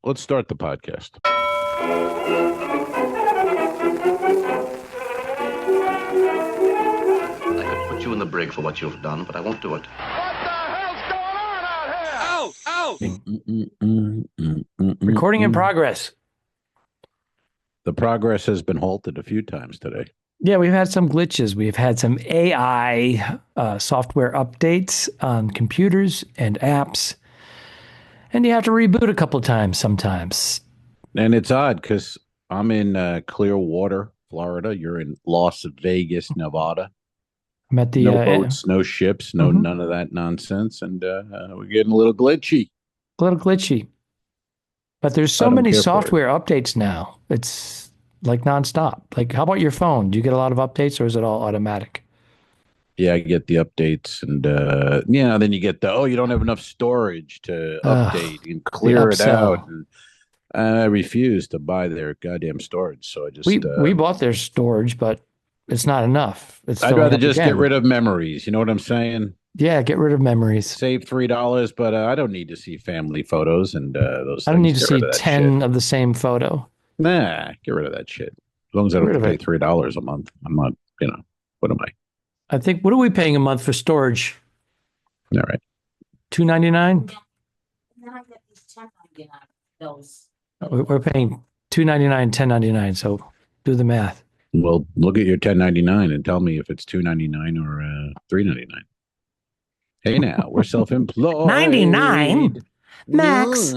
Let's start the podcast. I could put you in the brig for what you've done, but I won't do it. Recording in progress. The progress has been halted a few times today. Yeah, we've had some glitches. We've had some AI software updates on computers and apps. And you have to reboot a couple of times sometimes. And it's odd because I'm in Clearwater, Florida. You're in Las Vegas, Nevada. I'm at the No boats, no ships, none of that nonsense. And we're getting a little glitchy. A little glitchy. But there's so many software updates now. It's like nonstop. Like, how about your phone? Do you get a lot of updates or is it all automatic? Yeah, I get the updates. And, then you get you don't have enough storage to update and clear it out. And I refuse to buy their goddamn storage. So I just... We bought their storage, but it's not enough. I'd rather just get rid of memories. You know what I'm saying? Yeah, get rid of memories. Save $3, but I don't need to see family photos and those things. I don't need to see 10 of the same photo. Nah, get rid of that shit. As long as I don't have to pay $3 a month. I'm not, what am I? I think, what are we paying a month for storage? All right. $2.99? We're paying $2.99, $10.99. So do the math. Well, look at your $10.99 and tell me if it's $2.99 or $3.99. Hey, now we're self-employed. 99 max.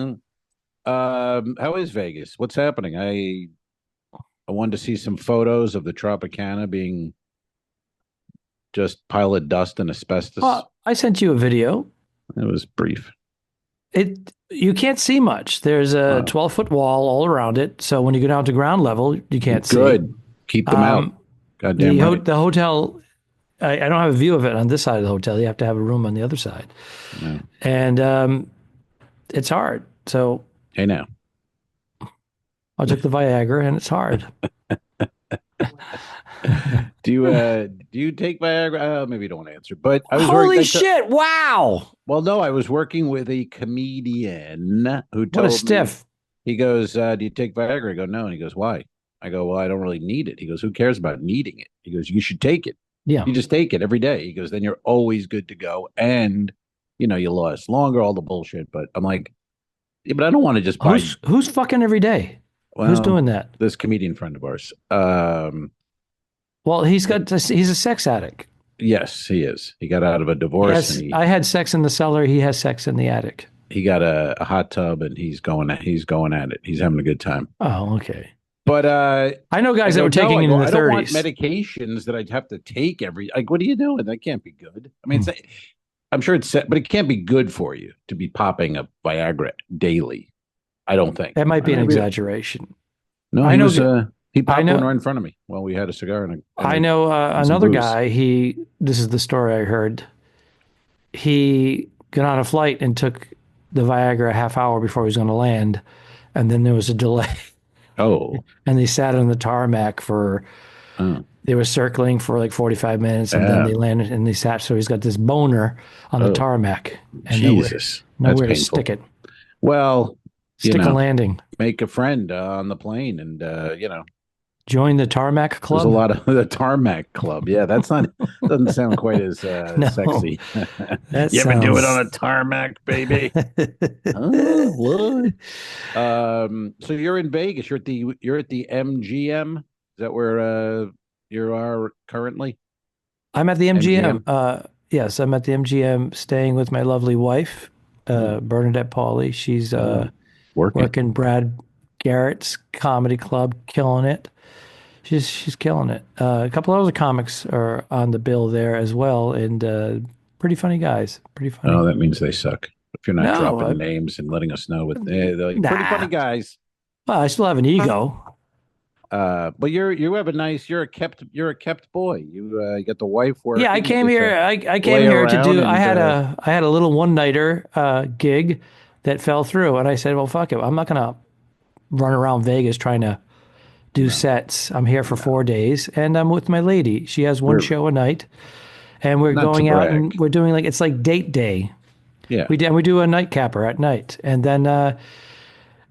How is Vegas? What's happening? I wanted to see some photos of the Tropicana being just pile of dust and asbestos. I sent you a video. It was brief. You can't see much. There's a 12-foot wall all around it. So when you go down to ground level, you can't see. Good. Keep them out. Goddamn right. The hotel, I don't have a view of it on this side of the hotel. You have to have a room on the other side. Yeah. And it's hard. So hey, now. I took the Viagra and it's hard. Do you take Viagra? Maybe you don't want to answer. But I was holy shit! Wow. Well, no, I was working with a comedian who told what a stiff. Me, he goes, "Do you take Viagra?" I go, "No," and he goes, "Why?" I go, "Well, I don't really need it." He goes, "Who cares about needing it?" He goes, "You should take it. Yeah, you just take it every day." He goes, "Then you're always good to go, and you last longer." All the bullshit, but I'm like, yeah, but I don't want to just buy. Who's fucking every day? Well, who's doing that? This comedian friend of ours. Well, he's a sex addict. Yes, he is. He got out of a divorce. I had sex in the cellar. He has sex in the attic. He got a hot tub and he's going at it. He's having a good time. Oh, okay. But I know guys that were taking it in the 30s. I don't want medications that I'd have to take what are you doing? That can't be good. I mean, I'm sure it's set, but it can't be good for you to be popping a Viagra daily. I don't think. That might be an exaggeration. No, I know. He popped one right in front of me while we had a cigar. I know another guy. This is the story I heard. He got on a flight and took the Viagra a half hour before he was going to land, and then there was a delay. Oh. And they sat on the tarmac for. They were circling for like 45 minutes, and then they landed and they sat. So he's got this boner on the tarmac, and Jesus, nowhere to stick it. Well, stick a landing. Make a friend on the plane, and join the tarmac club. There's a lot of the tarmac club. Yeah, doesn't sound quite as sexy. You ever do it on a tarmac, baby? What? So you're in Vegas. You're at the MGM. Is that where you are currently? I'm at the MGM. Yes, I'm at the MGM, staying with my lovely wife, Bernadette Pauly. She's working Brad Garrett's comedy club, killing it. She's killing it. A couple of other comics are on the bill there as well, and pretty funny guys. Pretty funny. Oh, that means they suck. If you're not dropping names and letting us know they're like, pretty funny guys. Well, I still have an ego. But you're a kept boy. You got the wife working. Yeah, I came here. I came here to do. I had a little one-nighter gig that fell through, and I said, well, fuck it. I'm not gonna run around Vegas trying to do sets. I'm here for 4 days, and I'm with my lady. She has one show a night, and we're going out and we're doing it's like date day. Yeah, we do a nightcapper at night, and then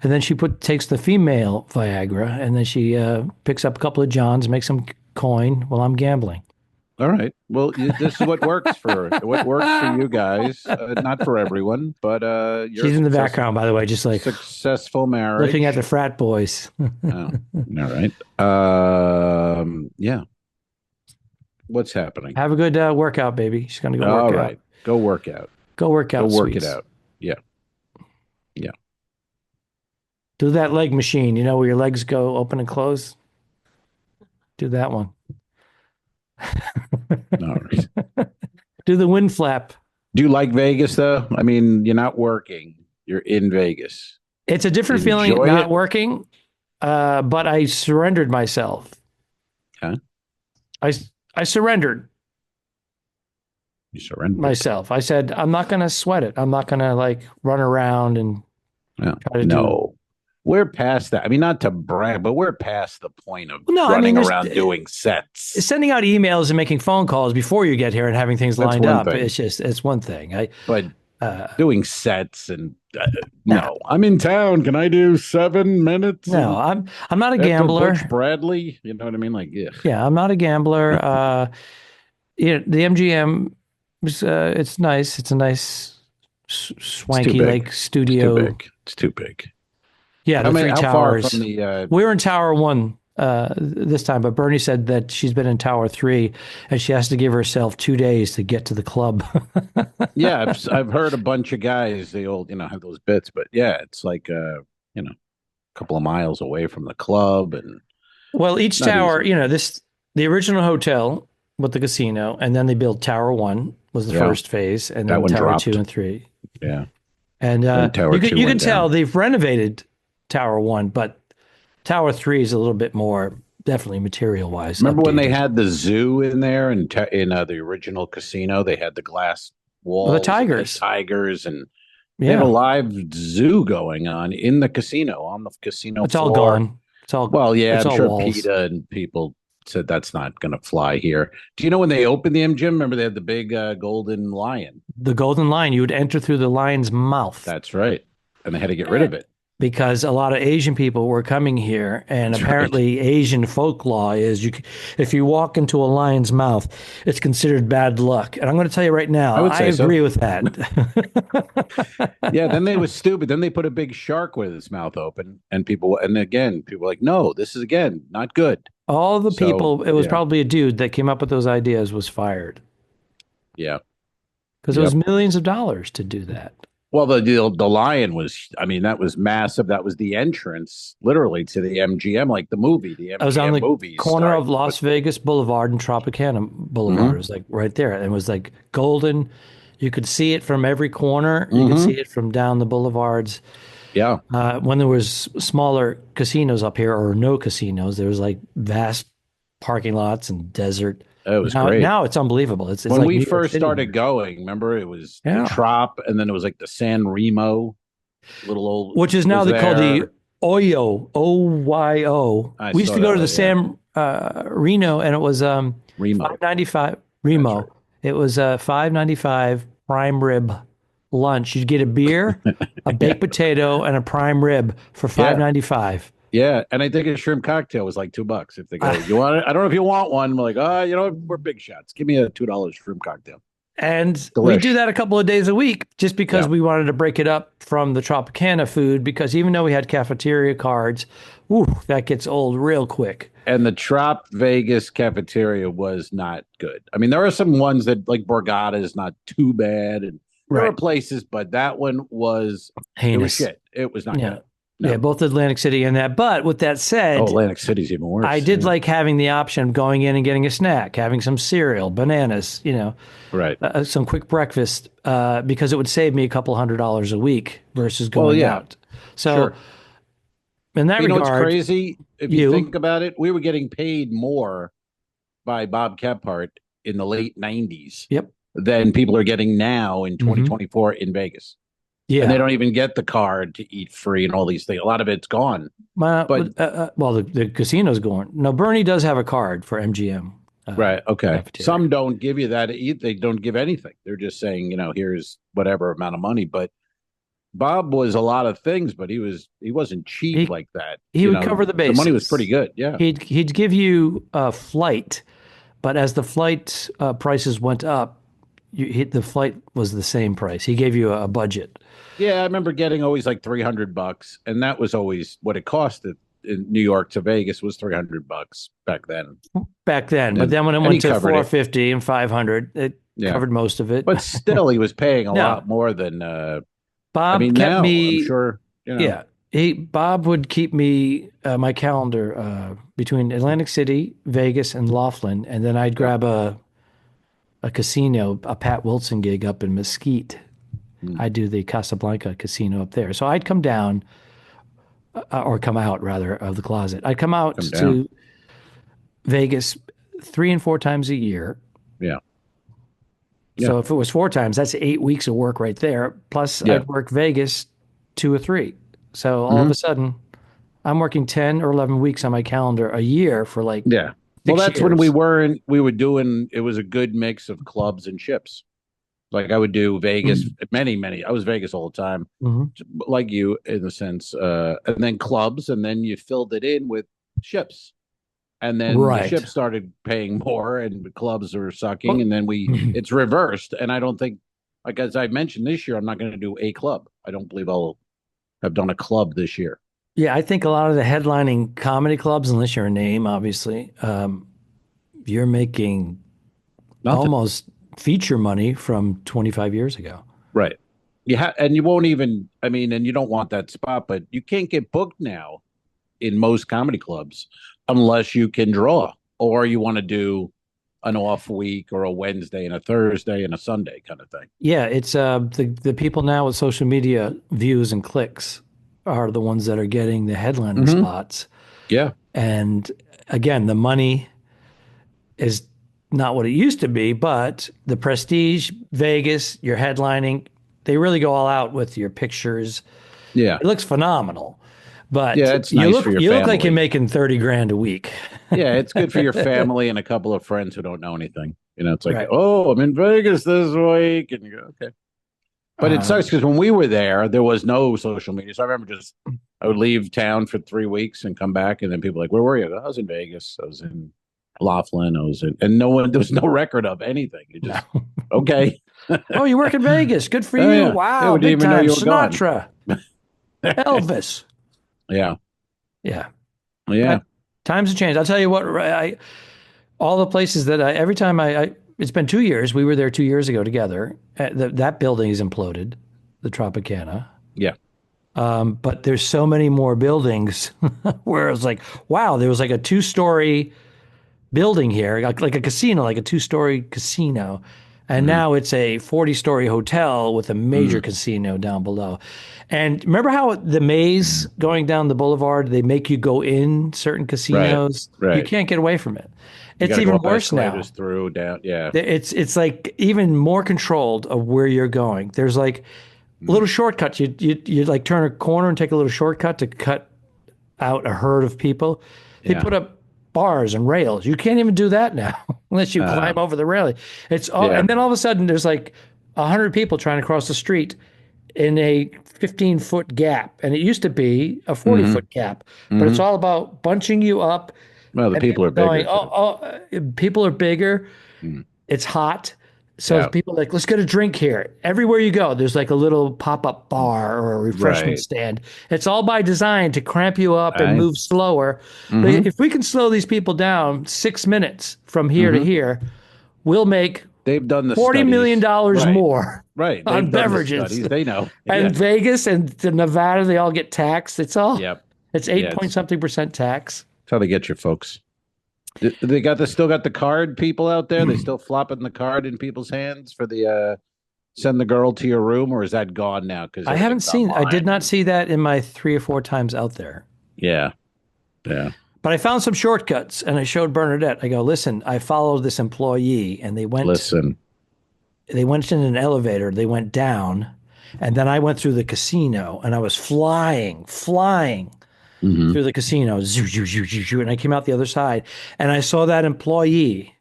And then she takes the female Viagra, and then she picks up a couple of Johns, makes some coin while I'm gambling. All right. Well, this is what works for you guys. Not for everyone, but she's in the background, by the way, just like successful marriage, looking at the frat boys. Oh, all right. Yeah. What's happening? Have a good workout, baby. She's gonna go work out. All right. Go work out. Go work out. Go work it out. Yeah. Yeah. Do that leg machine. You know where your legs go open and close. Do that one. All right. Do the wind flap. Do you like Vegas though? I mean, you're not working. You're in Vegas. It's a different feeling not working, but I surrendered myself. Okay. I surrendered. You surrendered myself. I said, I'm not going to sweat it. I'm not going to like run around and try to We're past that. I mean, not to brag, but we're past the point of running around doing sets. Sending out emails and making phone calls before you get here and having things lined up. It's one thing. But doing sets and no, I'm in town. Can I do 7 minutes? No, I'm not a gambler. Butch Bradley, you know what I mean? Like, yeah, I'm not a gambler. The MGM, it's nice. It's a nice swanky like studio. It's too big. Yeah, the 3 towers. Far from the, we were in Tower 1 this time, but Bernie said that she's been in Tower 3 and she has to give herself 2 days to get to the club. Yeah, I've heard a bunch of guys, they all, have those bits, but yeah, it's like, a couple of miles away from the club. And well, each tower, the original hotel with the casino, and then they built Tower 1 was the first phase, and then Tower dropped. 2 and 3. Yeah. And you can tell they've renovated Tower 1, but Tower 3 is a little bit more, definitely material-wise. Remember when they had the zoo in there and in the original casino? They had the glass walls. The tigers. And they had a live zoo going on in the casino, on the casino floor. All gone. It's all well, yeah, it's I'm all sure walls. PETA and people said that's not going to fly here. Do you know when they opened the MGM? Remember they had the big golden lion? The golden lion. You would enter through the lion's mouth. That's right. And they had to get rid of it. Because a lot of Asian people were coming here, and apparently Asian folklore is if you walk into a lion's mouth, it's considered bad luck. And I'm going to tell you right now, I agree with that. Yeah, then they was stupid. Then they put a big shark with its mouth open, and people were like, no, this is again not good. All the people, it was probably a dude that came up with those ideas was fired. Yeah, because it was millions of dollars to do that. Well, the lion was, that was massive. That was the entrance, literally, to the MGM, like the movie. The MGM I was on the movies corner of Las Vegas Boulevard and Tropicana Boulevard. Mm-hmm. It was like right there. And it was like golden. You could see it from every corner. You could see it from down the boulevards. Yeah. When there was smaller casinos up here or no casinos, there was like vast parking lots and desert. It was great. Now it's unbelievable. It's when like we first started going, remember it was the Trop, and then it was like the San Remo, little old, which is now called the Oyo, OYO. We used to go to the San Reno, and it was Remo. $5.95 Remo. Right. It was $5.95 prime rib lunch. You'd get a beer, a baked potato, and a prime rib for $5.95. Yeah, and I think a shrimp cocktail was like $2 if they go. You want it? I don't know if you want one. We're like, we're big shots. Give me a $2 shrimp cocktail. And we do that a couple of days a week just because we wanted to break it up from the Tropicana food, because even though we had cafeteria cards, that gets old real quick. And the Trop Vegas cafeteria was not good. I mean, there are some ones that like Borgata is not too bad, and there are places, but that one was heinous. It was shit. It was not good. No. Yeah, both Atlantic City and that. But with that said, Atlantic City's even worse. I did like having the option of going in and getting a snack, having some cereal, bananas, right, some quick breakfast, because it would save me a couple $100 a week versus going out. So, in that regard, what's crazy? If you think about it, we were getting paid more by Bob Kephart in the late '90s. Yep. Than people are getting now in 2024 in Vegas. Yeah, and they don't even get the card to eat free and all these things. A lot of it's gone. The casino's gone. No, Bernie does have a card for MGM. Right. Okay. Cafeteria. Some don't give you that to eat. They don't give anything. They're just saying, here's whatever amount of money. But Bob was a lot of things, but he wasn't cheap He like that. he would cover the The money was bases. pretty good. Yeah. He'd give you a flight, but as the flight prices went up, the flight was the same price. He gave you a budget. Yeah, I remember getting always like $300, and that was always what it costed in New York to Vegas was $300 back then. Back then, but And then when it and he went to covered it. 450 and 500, it Yeah. covered most of it. But still he was paying a No, lot more than I Bob mean kept now, I'm me. sure, Yeah, Bob would keep me my calendar between Atlantic City, Vegas, and Laughlin, and then I'd Yeah. grab a casino, a Pat Wilson gig up in Mesquite. Hmm. I do the Casablanca casino up there. So I'd come down, or come out rather, of the closet. I'd come out Come down. to Vegas 3 and 4 times a year. Yeah. So Yeah. if it was 4 times, that's 8 weeks of work right there. Plus, Yeah. I'd work Vegas 2 or 3. So all of Hmm. a sudden, I'm working 10 or 11 weeks on my calendar a year for like Yeah. Well, 6 that's when years. we were doing, it was a good mix of clubs and ships. Like I would do Vegas, many. I was Vegas all the time, Mm-hmm. like you in a sense, and then clubs, and then you filled it in with ships, and then the Right. ships started paying more, and the clubs are sucking, Well, and then it's reversed. And I don't think, like as I mentioned this year, I'm not going to do a club. I don't believe I'll have done a club this year. yeah, I think a lot of the headlining comedy clubs, unless you're a name, obviously, you're making Nothing. almost feature money from 25 years ago. Right. And you won't even. I mean, and you don't want that spot, but you can't get booked now in most comedy clubs unless you can draw or you want to do an off week or a Wednesday and a Thursday and a Sunday kind of thing. Yeah, it's the people now with social media views and clicks are the ones that are getting the headlining spots. Yeah. And again, the money is not what it used to be, but the prestige, Vegas, your headlining, they really go all out with your pictures. Yeah. It looks phenomenal. But Yeah, it's nice for your you look like family. you're making 30 grand a week. Yeah, it's good for your family and a couple of friends who don't know anything. It's like, Right. oh, I'm in Vegas this week. And you go, okay. But it sucks because when we were there was no social media. So I remember I would leave town for 3 weeks and come back. And then people were like, where were you? I was in Vegas. I was in Laughlin. And there was no record of anything. You just, okay. Oh, you work in Vegas. Good for Oh, you. yeah. Wow, We didn't big even know time. you were gone. Sinatra, Elvis. Yeah. Yeah. Yeah. But times have changed. I'll tell you what, all the places that every time it's been 2 years. We were there 2 years ago together. That building is imploded, the Tropicana. Yeah. But there's so many more buildings where it's like, wow, there was like a 2-story building here, like a casino, like a 2-story casino. And now it's a 40-story hotel with a major casino down below. And remember how the maze going down the boulevard, they make you go in certain casinos? Right. You can't get away from it. You It's gotta even go up worse now. escalators through, down. Yeah. It's like even more controlled of where you're going. There's like little shortcuts. You like turn a corner and take a little shortcut to cut out a herd of people. They Yeah. put up bars and rails. You can't even do that now unless you climb over the railing. It's all, Yeah. and then all of a sudden there's like 100 people trying to cross the street in a 15-foot gap, and it used to be a 40-foot gap. But it's all about bunching you up. Well, the And people are going, bigger. people are bigger. Mm. It's hot. So Yeah. people are like, let's get a drink here. Everywhere you go, there's like a little pop-up bar or a refreshment Right. stand. It's all by design to cramp you up and Right. move slower. But if we can slow these people down 6 minutes from here to here, we'll make They've done the $40 million studies. Right. more Right. on They've done the beverages. studies. They know. And Yeah. Vegas and the Nevada, they all get taxed. It's all, Yep. it's Yeah, 8 point something percent tax. That's how they get you folks. They still got the card people out there. They still flopping the card in people's hands for the send the girl to your room, or is that gone now? Because I haven't seen, I did not see that in my 3 or 4 times out there. Yeah. Yeah. But I found some shortcuts and I showed Bernadette. I go, listen, I followed this employee and they went in an elevator, they went down, and then I went through the casino and I was flying through the casino, zoo, zoo, zoo, zoo, zoo, and I came out the other side and I saw that employee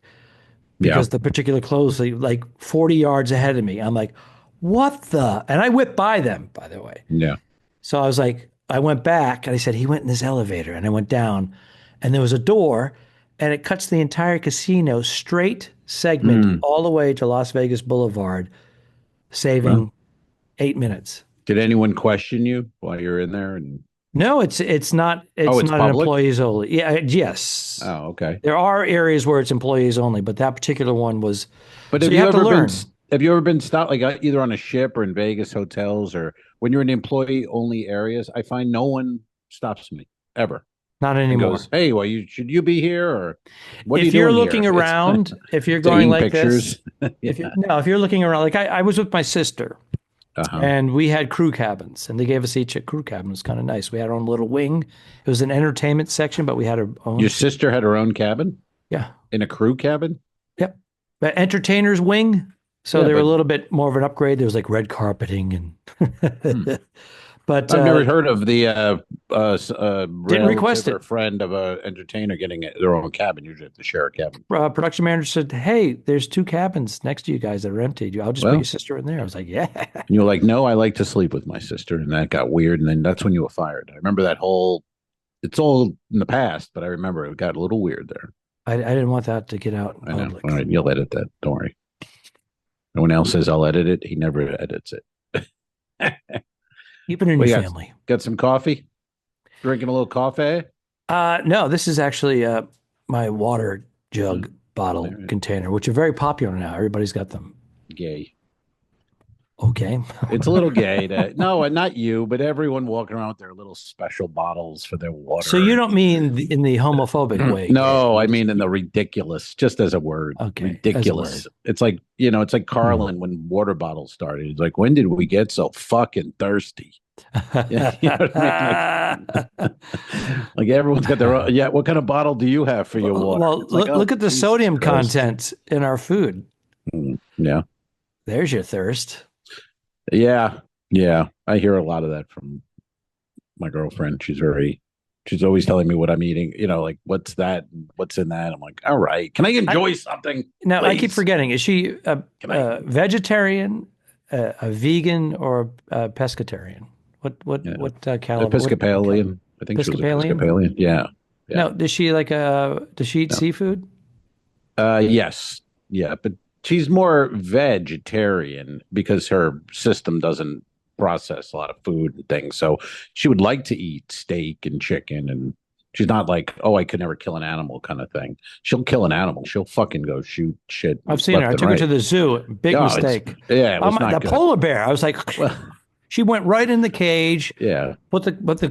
because the particular clothes, like 40 yards ahead of me. I'm like, what the? And I whipped by them, by the way. Yeah. So I was like, I went back and I said, he went in this elevator. And I went down and there was a door and it cuts the entire casino straight segment all the way to Las Vegas Boulevard, saving Well, 8 minutes. did anyone question you while you're in there? And No, it's not it's not an public? employees only. Yeah, yes. Oh, okay. There are areas where it's employees only, but that particular one was. But So you have to learn. have you ever been stopped like either on a ship or in Vegas hotels or when you're in employee only areas? I find no one stops me ever. Not And anymore. goes, hey, well, should you be here or what are you If doing you're looking here? around, if you're going taking like pictures. this, if you're looking around, like I was with my sister, and we had crew cabins, and they gave us each a crew cabin. It was kind of nice. We had our own little wing. It was an entertainment section, but we had our own. Your sister had her own cabin? Yeah. In a crew cabin? Yep. But entertainer's wing. So they were a little bit more of an upgrade. There was like red carpeting and but I've never heard of the didn't request it. Or friend of a entertainer getting their own cabin. Usually have to share a cabin. Production manager said, "Hey, there's 2 cabins next to you guys that are empty. I'll just put your sister in there." I was like, "Yeah." And you were like, "No, I like to sleep with my sister," and that got weird. And then that's when you were fired. I remember that whole. It's all in the past, but I remember it got a little weird there. I didn't want that to get out in public. All right, you'll edit that. Don't worry. No one else says I'll edit it. He never edits it. Keep it in your family. Got some coffee? Drinking a little coffee? No, this is actually my water jug bottle container, which are very popular now. Everybody's got them. Gay. Okay. It's a little gay. No, not you, but everyone walking around with their little special bottles for their water. So you don't mean in the homophobic way? No, I mean in the ridiculous, just as a word. Okay. Ridiculous. It's like, it's like Carlin when water bottles started. It's like, when did we get so fucking thirsty? Yeah, you know what I mean? Like everyone's got their own. Yeah, what kind of bottle do you have for your water? Well, look at the sodium content in our food. Yeah. There's your thirst. Yeah. I hear a lot of that from my girlfriend. She's always telling me what I'm eating. Like what's that? What's in that? I'm like, all right, can I enjoy something? Now please? I keep forgetting. Is she a vegetarian, a vegan, or a pescatarian? What caliber? Episcopalian. I think she was Episcopalian. Yeah. No, does she eat seafood? Yes. Yeah, but she's more vegetarian because her system doesn't process a lot of food and things. So she would like to eat steak and chicken, and she's not like, oh, I could never kill an animal kind of thing. She'll kill an animal. She'll fucking go shoot shit. I've seen her. I took her to the zoo. Big mistake. It was not the good. Polar bear. I was like, she went right in the cage. Yeah. But the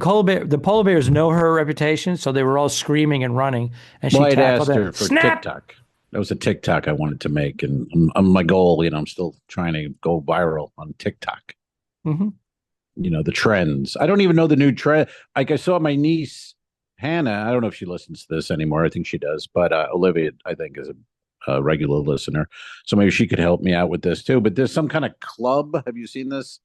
polar bears know her reputation, so they were all screaming and running. And she tackled asked her for TikTok. That was a TikTok I wanted to make, and my goal. I'm still trying to go viral on TikTok. Mm-hmm. The trends. I don't even know the new trend. Like I saw my niece Hannah. I don't know if she listens to this anymore. I think she does, but Olivia, I think, is a regular listener, so maybe she could help me out with this too. But there's some kind of club. Have you seen this?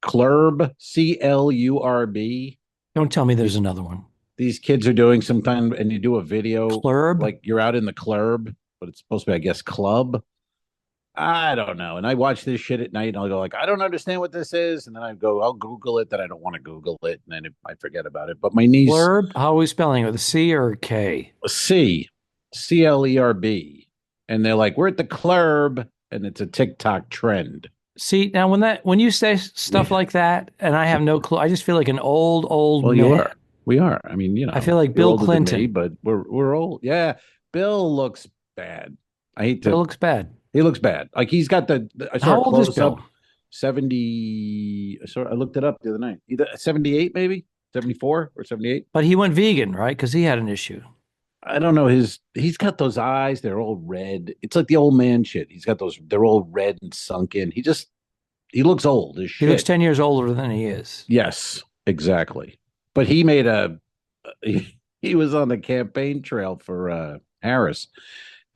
Clurb, CLURB. Don't tell me there's another one. These kids are doing some kind, and you do a video. Clurb? Like you're out in the club, but it's supposed to be, I guess, club. I don't know. And I watch this shit at night, and I'll go like, I don't understand what this is, and then I go, I'll Google it. Then I don't want to Google it, and then I forget about it. But my niece, Clurb, how are we spelling it? With a C or a K? C, CLERB, and they're like, we're at the club, and it's a TikTok trend. See, now when you say stuff like that, and I have no clue, I just feel like an old well, man. You are. We are. I mean, I feel like Bill Clinton, but we're old. Yeah, Bill looks bad. I hate to. Bill looks bad. He looks bad. Like he's got the. I saw How old is Bill? 70. I looked it up the other night. Either 78, maybe 74 or 78. But he went vegan, right? Because he had an issue. I don't know. He's got those eyes. They're all red. It's like the old man shit. He's got those. They're all red and sunken. He looks old as shit. He looks 10 years older than he is. Yes, exactly. But he made he was on the campaign trail for Harris,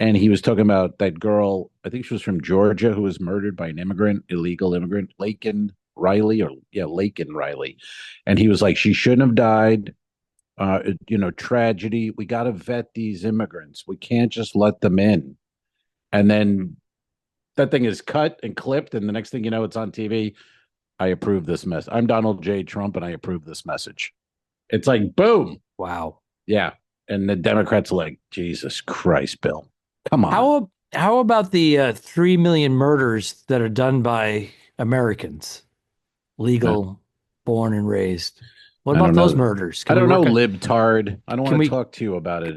and he was talking about that girl. I think she was from Georgia who was murdered by an illegal immigrant, Laken Riley, and he was like, she shouldn't have died. Tragedy. We got to vet these immigrants. We can't just let them in. And then that thing is cut and clipped, and the next thing you know, it's on TV. I approve this mess. I'm Donald J. Trump, and I approve this message. It's like, boom. Wow. Yeah. And the Democrats are like, Jesus Christ, Bill. Come on. How about the 3 million murders that are done by Americans, legal, born and raised? What about those murders? I don't know, libtard. I don't want to talk to you about it.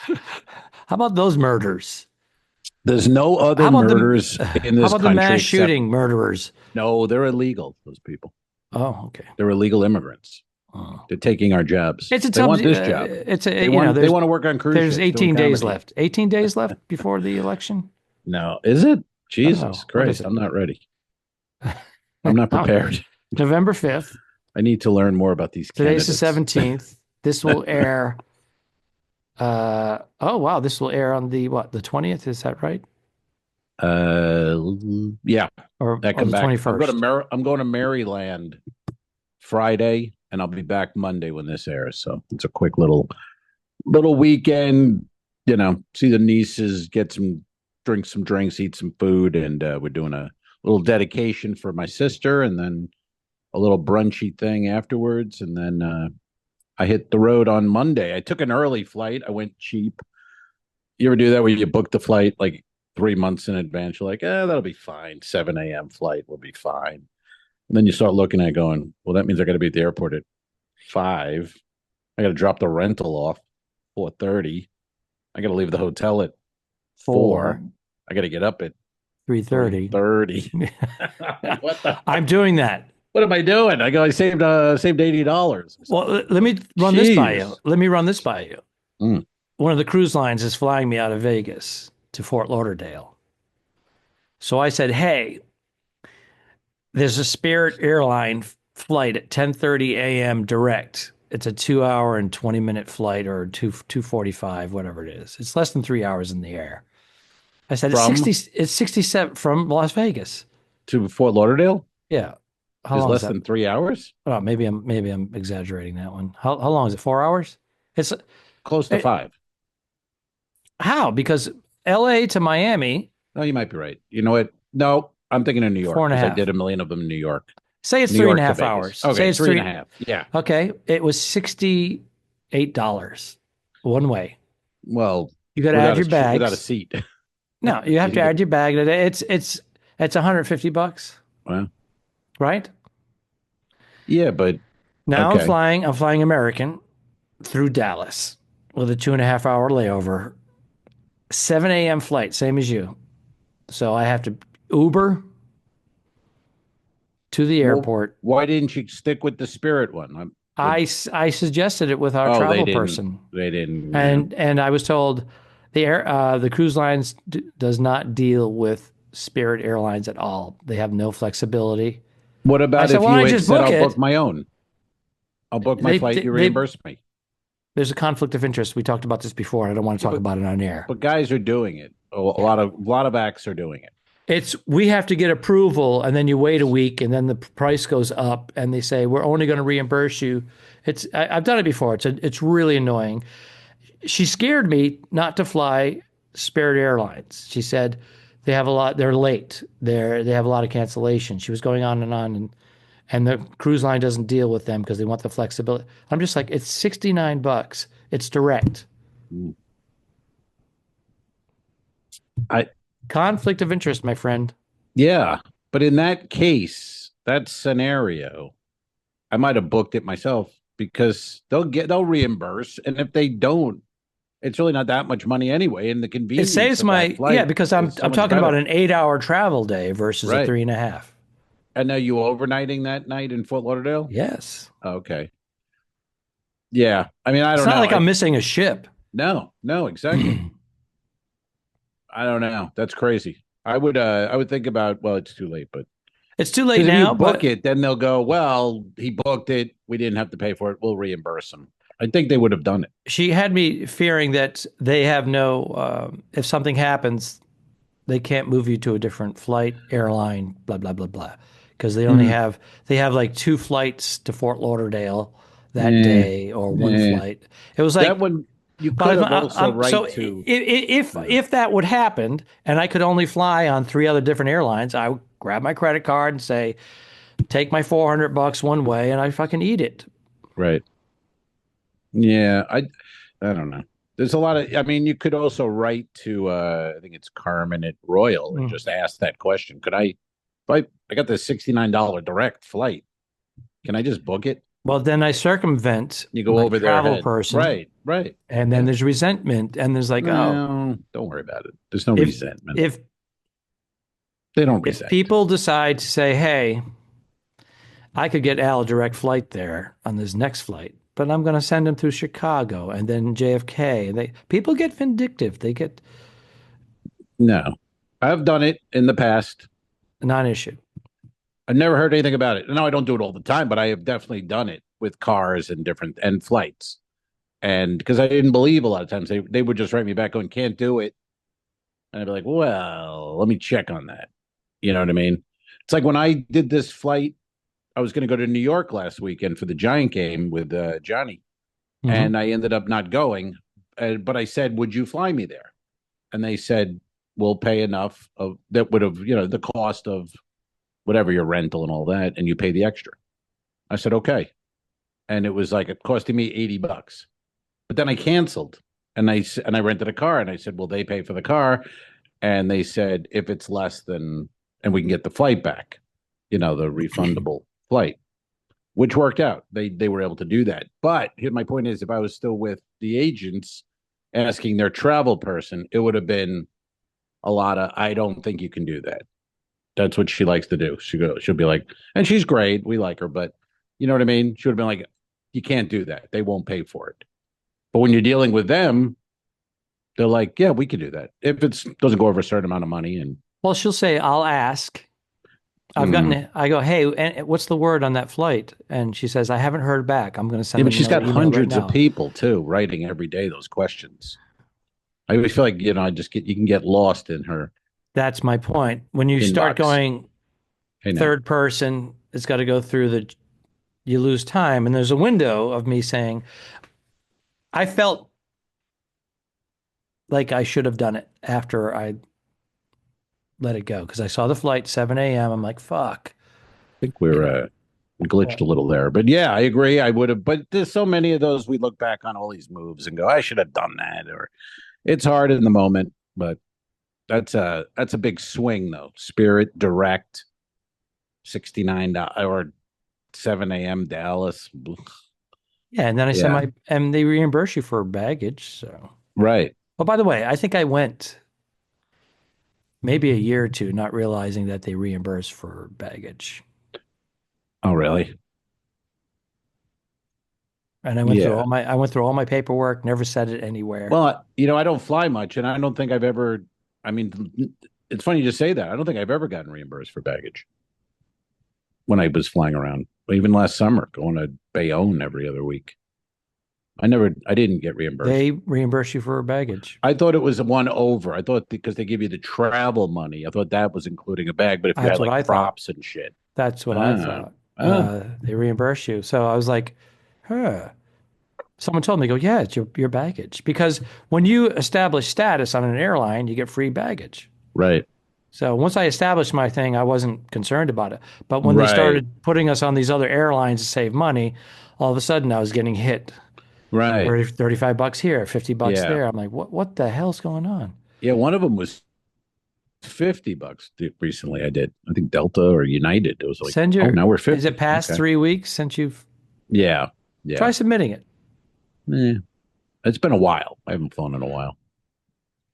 How about those murders? There's no other murders in this country. How about the mass shooting murderers? No, they're illegal, those people. Oh, okay. They're illegal immigrants. Oh. They're taking our jobs. They want this job. They want to work on cruise ships. There's 18 days left. 18 days left before the election? No. Is it? Jesus Christ. I'm not ready. I'm not prepared. November 5th. I need to learn more about these candidates. Today's the 17th. This will air. Oh, wow. This will air on the 20th? Is that right? Yeah. Or the 21st. I'm going to Maryland Friday, and I'll be back Monday when this airs. So it's a quick little weekend, see the nieces, drink some drinks, eat some food, and we're doing a little dedication for my sister, and then a little brunchy thing afterwards, and then I hit the road on Monday. I took an early flight. I went cheap. You ever do that where you book the flight like 3 months in advance? You're like, that'll be fine. 7 a.m. flight will be fine. And then you start looking at it going, well, that means I got to be at the airport at 5. I got to drop the rental off 4:30. I got to leave the hotel at 4. I got to get up at 3:30. What the? I'm doing that. What am I doing? I saved $80. Well, let me run this by you. One of the cruise lines is flying me out of Vegas to Fort Lauderdale. So I said, hey, there's a Spirit airline flight at 10:30 a.m. direct. It's a 2-hour and 20-minute flight, or 2:45, whatever it is. It's less than 3 hours in the air. I said, it's 67 from Las Vegas to Fort Lauderdale. Yeah. How long is less than 3 hours? Oh, maybe I'm exaggerating that one. How long is it? 4 hours? It's close to 5. How? Because LA to Miami. No, you might be right. You know what? No, I'm thinking of New York. 4.5. I did a million of them in New York. Say it's 3.5 hours. Okay, say it's 3.5. Yeah. Okay. It was $68 one way. Well, you got to add your bags. Without a seat. No, you have to add your bag. It's $150. Wow. Right? Yeah, but now I'm flying American through Dallas with a 2.5-hour layover. 7 a.m. flight, same as you. So I have to Uber to the airport. Why didn't you stick with the Spirit one? I suggested it with our travel person. They didn't. And I was told the cruise lines does not deal with Spirit Airlines at all. They have no flexibility. What about if you said I'll book my own? I'll book my flight. You reimburse me. There's a conflict of interest. We talked about this before, and I don't want to talk about it on air. But guys are doing it. A lot of acts are doing it. We have to get approval, and then you wait a week, and then the price goes up, and they say we're only going to reimburse you. I've done it before. It's really annoying. She scared me not to fly Spirit Airlines. She said they're late. They have a lot of cancellation. She was going on, and the cruise line doesn't deal with them because they want the flexibility. I'm just like, it's $69. It's direct. Conflict of interest, my friend. Yeah, but in that case, that scenario, I might have booked it myself because they'll reimburse, and if they don't, it's really not that much money anyway. And the convenience. It saves because I'm talking about an 8-hour travel day versus a 3.5. And are you overnighting that night in Fort Lauderdale? Yes. Okay. Yeah. I mean, I don't know. It's not like I'm missing a ship. No, exactly. I don't know. That's crazy. I would think about, well, it's too late, but it's too late now. If you book it, then they'll go, well, he booked it. We didn't have to pay for it. We'll reimburse him. I think they would have done it. She had me fearing that they have if something happens, they can't move you to a different flight, airline, blah, blah, blah, blah. Because they only have like 2 flights to Fort Lauderdale that day, or one flight. It was like you could have also right so to if that would happen and I could only fly on 3 other different airlines, I would grab my credit card and say, take my $400 one way and I fucking eat it. right. Yeah, I don't know. There's a lot of I mean, you could also write to I think it's Carmen at Royal and just ask that question. Could I if I got the $69 direct flight, can I just book it? Well, then I circumvent You go my over their travel head. person. Right, right. And then there's resentment and there's like, no, don't worry about it. There's no resentment. If they don't resent. If people decide to say, hey, I could get Al a direct flight there on this next flight, but I'm going to send him through Chicago and then JFK. And people get vindictive. They get no. I've done it in the past. Non-issue. I've never heard anything about it. No, I don't do it all the time, but I have definitely done it with cars and different and flights. And because I didn't believe a lot of times they would just write me back going, can't do it. And I'd be like, well, let me check on that. You know what I mean? It's like when I did this flight, I was going to go to New York last weekend for the Giant game with Johnny. And I ended up not going. But I said, would you fly me there? And they said, we'll pay enough of that would have, the cost of whatever your rental and all that. And you pay the extra. I said, okay. And it was like, it costing me $80. But then I canceled and I rented a car and I said, well, they pay for the car. And they said, if it's less than, and we can get the flight back, the refundable flight, which worked out. They were able to do that. But here, my point is, if I was still with the agents asking their travel person, it would have been a lot of, I don't think you can do that. That's what she likes to do. She'll be like, and she's great. We like her, but you know what I mean? She would have been like, you can't do that. They won't pay for it. But when you're dealing with them, they're like, yeah, we can do that. If it doesn't go over a certain amount of money. And well, she'll say, I'll ask. I go, hey, what's the word on that flight? And she says, I haven't heard back. I'm going to send. Yeah, but she's got hundreds of people too writing every day those questions. I always feel like, you can get lost in her. That's my point. When you start going third person, it's got to go through you lose time. And there's a window of me saying, I felt like I should have done it after I let it go because I saw the flight 7 a.m. I'm like, fuck. I think we're glitched a little there, but yeah, I agree. I would have, but there's so many of those. We look back on all these moves and go, I should have done that. Or it's hard in the moment, but that's a big swing though. Spirit direct, $69 or 7 a.m. Dallas. Yeah, and then I sent and they reimburse you for baggage. So right. Oh, by the way, I think I went maybe a year or two not realizing that they reimburse for baggage. Oh, really? And I went through all my paperwork, never said it anywhere. Well, I don't fly much, and I don't think I've ever. I mean, it's funny you say that. I don't think I've ever gotten reimbursed for baggage when I was flying around. Even last summer, going to Bayonne every other week. I didn't get reimbursed. They reimburse you for baggage. I thought it was one over. I thought because they give you the travel money, I thought that was including a bag. But if you had like props and shit. That's what I thought. They reimburse you. So I was like, Someone told me, yeah, it's your baggage. Because when you establish status on an airline, you get free baggage. Right. So once I established my thing, I wasn't concerned about it. But when they started putting us on these other airlines to save money, all of a sudden I was getting hit. Right. $35 here, $50 there. I'm like, what the hell's going on? Yeah, one of them was $50 recently. I did. I think Delta or United. It was like, now we're 50. Is it past 3 weeks since you've? Yeah. Try submitting it. It's been a while. I haven't flown in a while.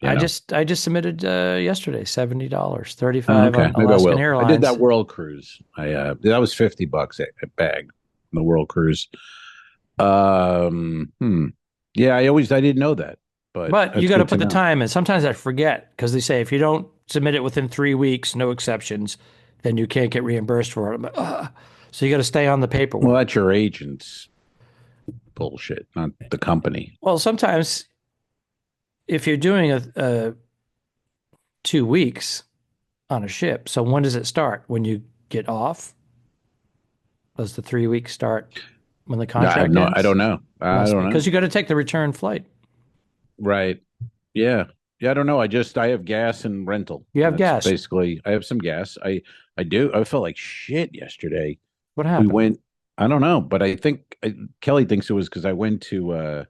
I just submitted yesterday, $70, $35 on Alaskan Airlines. I did that world cruise. That was $50 a bag. The world cruise. Yeah, I didn't know that. But you got to put the time in. Sometimes I forget because they say if you don't submit it within 3 weeks, no exceptions, then you can't get reimbursed for it. I'm like, so you got to stay on the paperwork. Well, that's your agent's bullshit, not the company. Well, sometimes if you're doing a 2 weeks on a ship, so when does it start? When you get off? Does the 3 weeks start when the contract ends? I don't know. I don't know. Because you got to take the return flight. Right. Yeah. Yeah. I don't know. I have gas and rental. You have That's gas. basically, I have some gas. I do. I felt like shit yesterday. What We happened? went, I don't know, but Kelly thinks it was because I went to,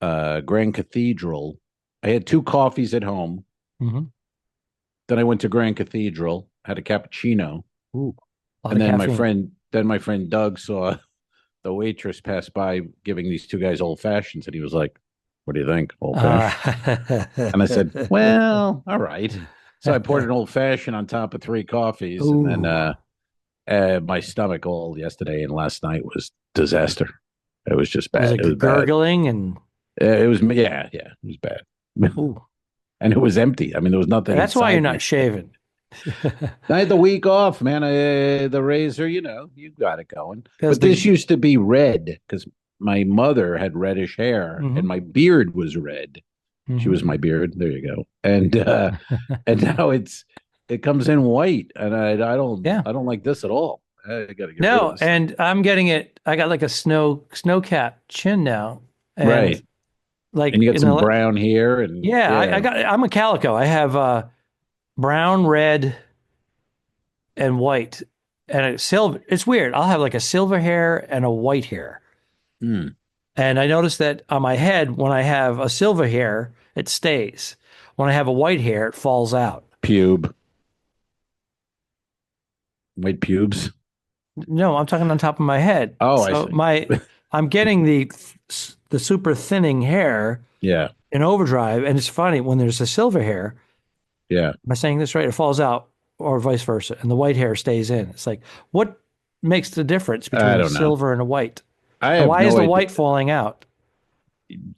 Grand Cathedral. I had two coffees at home. Mm-hmm. Then I went to Grand Cathedral, had a cappuccino. Ooh, a lot And of caffeine. then my friend Doug saw the waitress pass by giving these two guys old fashions, and he was like, "What do you think, old fashioned?" And I said, "Well, all right." So I poured an old fashioned on top of three coffees, and then Ooh, my stomach all yesterday and last night was disaster. It was just was bad. it It was bad. gurgling and It was yeah, it was bad, ooh. and it was empty. I mean, there was nothing That's why you're inside not me. shaving. I had the week off, man. The razor, you got it going. Because But this used to be red because my mother had reddish hair and hmm my beard was red. She hmm was my beard. There you go. And now it comes in white, and yeah. I don't like this at all. I got to get rid of No, this thing. and I'm getting it. I got like a snow cap chin now, and Right. And like you got in some the brown here, and yeah, I yeah, got. I'm a calico. I have brown, red, and white, and a silver. It's weird. I'll have like a silver hair and a white hair. hmm. And I noticed that on my head, when I have a silver hair, it stays. When I have a white hair, it falls out. Pube, white pubes. No, I'm talking on top of my head. Oh, I So see. I'm getting the super thinning hair Yeah, in overdrive, and it's funny when there's a silver hair. yeah. Am I saying this right? It falls out, or vice versa, and the white hair stays in. It's like what makes the difference I between a don't know. silver and a white? I And have why is no the idea. white falling out?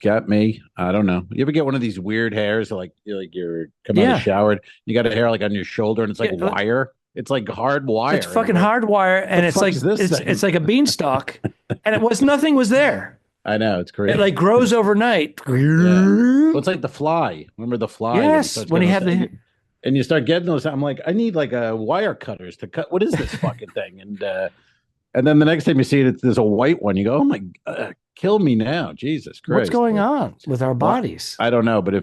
Got me. I don't know. You ever get one of these weird hairs like you're come out of the Yeah, shower, you got a hair like on your shoulder and it's like yeah. wire. It's like hard It's wire. And I'm fucking like, hardwire, the and it's fuck like is this it's thing? like a beanstalk, and it was nothing was there. I know, it's It crazy. like grows overnight. Yeah. Well, it's like the fly. Remember the fly when he Yes, starts when getting he those had the and you start getting those. I'm like, I need like a wire cutters to cut. What is this fucking thing? And then the next time you see it, there's a white one. You go, oh my, kill me now, Jesus what's Christ. going on with our Well, bodies? I don't know, but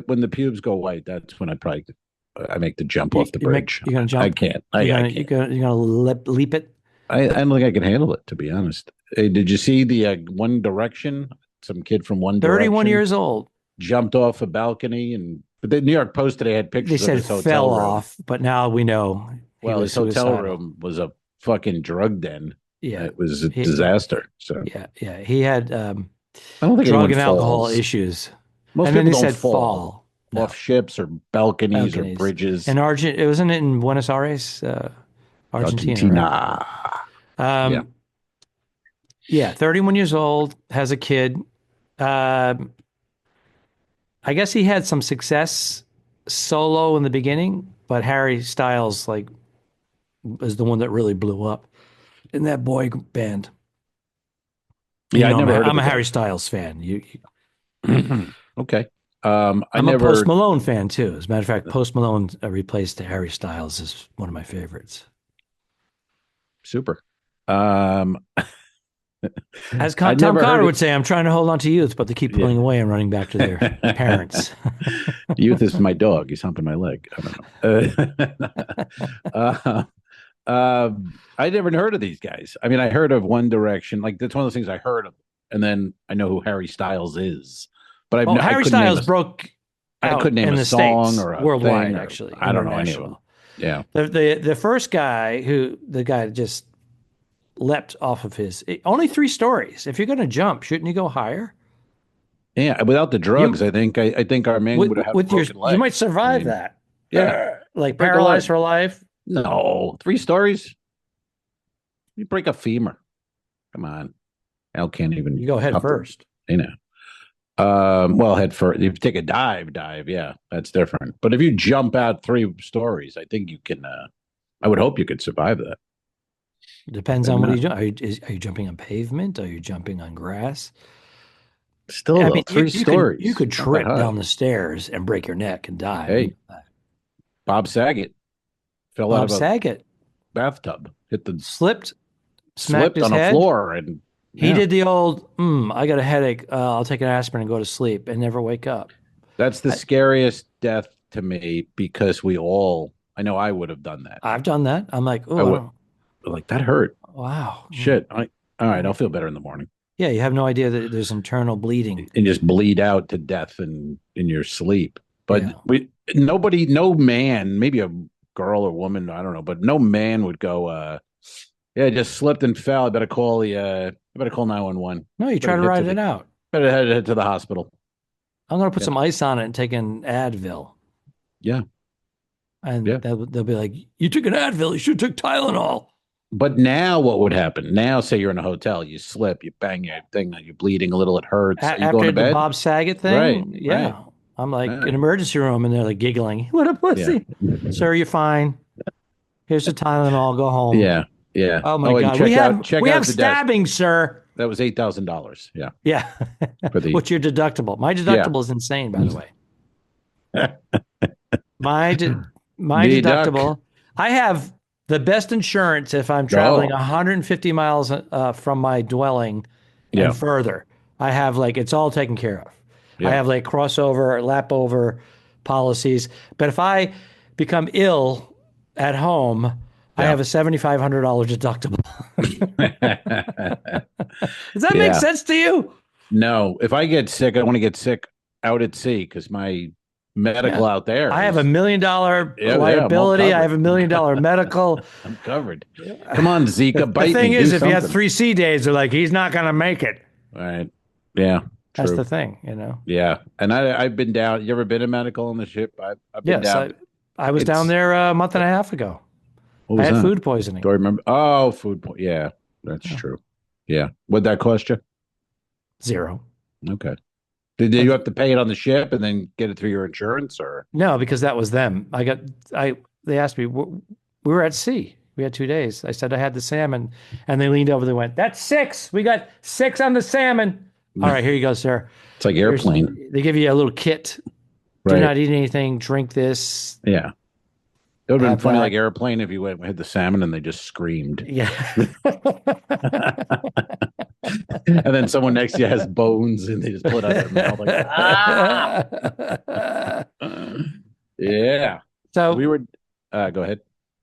when the pubes go white, that's when I make the jump off the bridge. You're gonna I jump. can't. I can't. You're gonna leap it. I don't think I can handle it, to be honest. Hey, did you see the One Direction? Some kid from One 31 Direction years old. jumped off a balcony, and but the New York Post today had They pictures of said his hotel fell room. off, but now we know he Well, was his hotel suicidal. room was a fucking drug den. Yeah, It was a he, disaster. So yeah. He had I don't think drug anyone and alcohol falls. issues, Most and then people they don't said fall fall. off No, ships or balconies or balconies. bridges. And Argent, it wasn't it in Buenos Aires, Argentina, right? Argentina. Yeah. Um, yeah, 31 years old, has a kid. Um, I guess he had some success solo in the beginning, but Harry Styles like was the one that really blew up in that boy band. And Yeah, you I know, never heard of I'm the a Harry guy. Styles fan. Okay. I I'm a Post never. Malone fan too. As a matter of fact, Post Malone replaced Harry Styles is one of my favorites. Super. Um, As I Tom never Carter heard would it. say, I'm trying to hold on to youth, but they keep Yeah. pulling away and running back to their parents. Youth is my dog. He's humping my leg. I don't know. I never heard of these guys. I mean, I heard of One Direction. Like that's one of those things I heard of, and then I know who Harry Styles is, but Well, I Harry couldn't name Styles a broke I out couldn't name in a the song States, or a worldwide, thing or actually, I don't know any of them. international. Yeah. The first guy the guy just leapt off of only three stories. If you're going to jump, shouldn't you go higher? Yeah, without the drugs, You I think our man would have had a with your broken you leg. might I survive mean, that. yeah, Like break a paralyzed leg. for life. No, three stories. You break a femur. Come on, Al can't even You go head up the. first. You know. Well, head first. If you take a dive, yeah, that's different. But if you jump out three stories, I think you can. I would hope you could survive that. Depends I'm on what not. you do. Are you jumping on pavement? Are you jumping on grass? Still I though, mean, three you stories, could not that trip down high. the stairs and break your neck and die. We know Hey, that. Bob Saget fell out Bob of a Saget bathtub, hit the slipped, smacked slipped his on a head. floor, and He did the old, I got a headache. I'll take an aspirin and go to sleep and never wake up. That's the scariest death to me because I know I would have done that. I've done that. I'm like, I would oh, like that hurt. wow. Shit. All right, I'll feel better in the morning. Yeah, you have no idea that there's internal bleeding. And just bleed out to death in your sleep. But Yeah. no man, maybe a girl or woman, I don't know, but no man would go, yeah, just slipped and fell. I better call 911. No, you try to ride it out. Better head to the hospital. I'm going to put some ice on it and take an Advil. Yeah. And they'll be like, you took an Advil. You should have took Tylenol. But now what would happen? Now, say you're in a hotel, you slip, you bang your thing, you're bleeding a little, it hurts. Are you going to bed? The Bob Saget thing? Right. Yeah. Right. I'm like in emergency room and they're like giggling. What a pussy. Yeah. Sir, you're fine. Here's the Tylenol. Go home. Yeah. Yeah. Oh my God. We have stabbing, sir. That was $8,000. Yeah. Yeah. What's your deductible? My deductible is insane, by the way. My deductible. I have the best insurance if I'm traveling 150 miles from my dwelling and further. I have it's all taken care of. Yeah. I have crossover, lap over policies. But if I become ill at home, I have a $7,500 deductible. Does that make sense to you? No. If I get sick, I want to get sick out at sea because my medical out there. I have $1 million liability. I have $1 million medical. I'm covered. Come on, Zika. The thing is, if you have 3 sea days, they're like, he's not going to make it. Right. Yeah. That's the thing, Yeah. And I've been down. You ever been in medical on the ship? I've been down. I was down there a month and a half ago. I had food poisoning. Do I remember? Oh, food poisoning. Yeah, that's true. Yeah. What'd that cost you? $0. Okay. Did you have to pay it on the ship and then get it through your insurance, or? No, because that was them. They asked me, we were at sea. We had 2 days. I said I had the salmon, and they leaned over. They went, "That's 6. We got 6 on the salmon." All right, here you go, sir. It's like airplane. They give you a little kit. Right. Do not eat anything. Drink this. Yeah. It would have been funny, like airplane, if you had the salmon and they just screamed. Yeah. And then someone next to you has bones and they just pull it out of their mouth like, ah! Yeah. So we were, go ahead.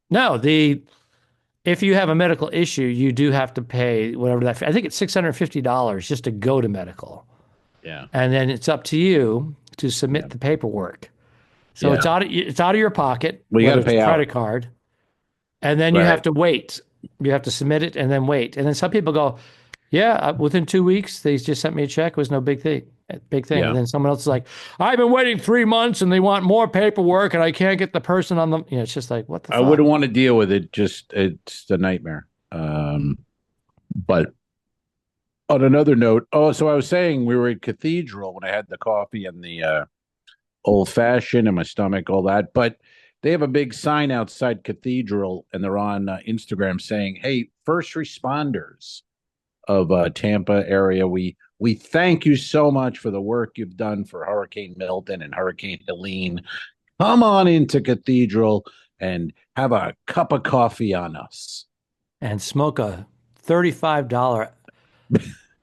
No, if you have a medical issue, you do have to pay whatever I think it's $650 just to go to medical. Yeah. And then it's up to you to submit the paperwork. So it's out of your pocket. Well, you got to pay credit card. And then you have to wait. You have to submit it and then wait. And then some people go, within 2 weeks, they just sent me a check. It was no big thing. Yeah. And then someone else is like, I've been waiting 3 months and they want more paperwork and I can't get the person on the, it's just like, what the fuck? I wouldn't want to deal with it. It's a nightmare. But on another note, so I was saying we were at Cathedral when I had the coffee and the old fashioned and my stomach, all that. But they have a big sign outside Cathedral and they're on Instagram saying, "Hey, first responders of Tampa area, we thank you so much for the work you've done for Hurricane Milton and Hurricane Helene. Come on into Cathedral and have a cup of coffee on us. And smoke a $35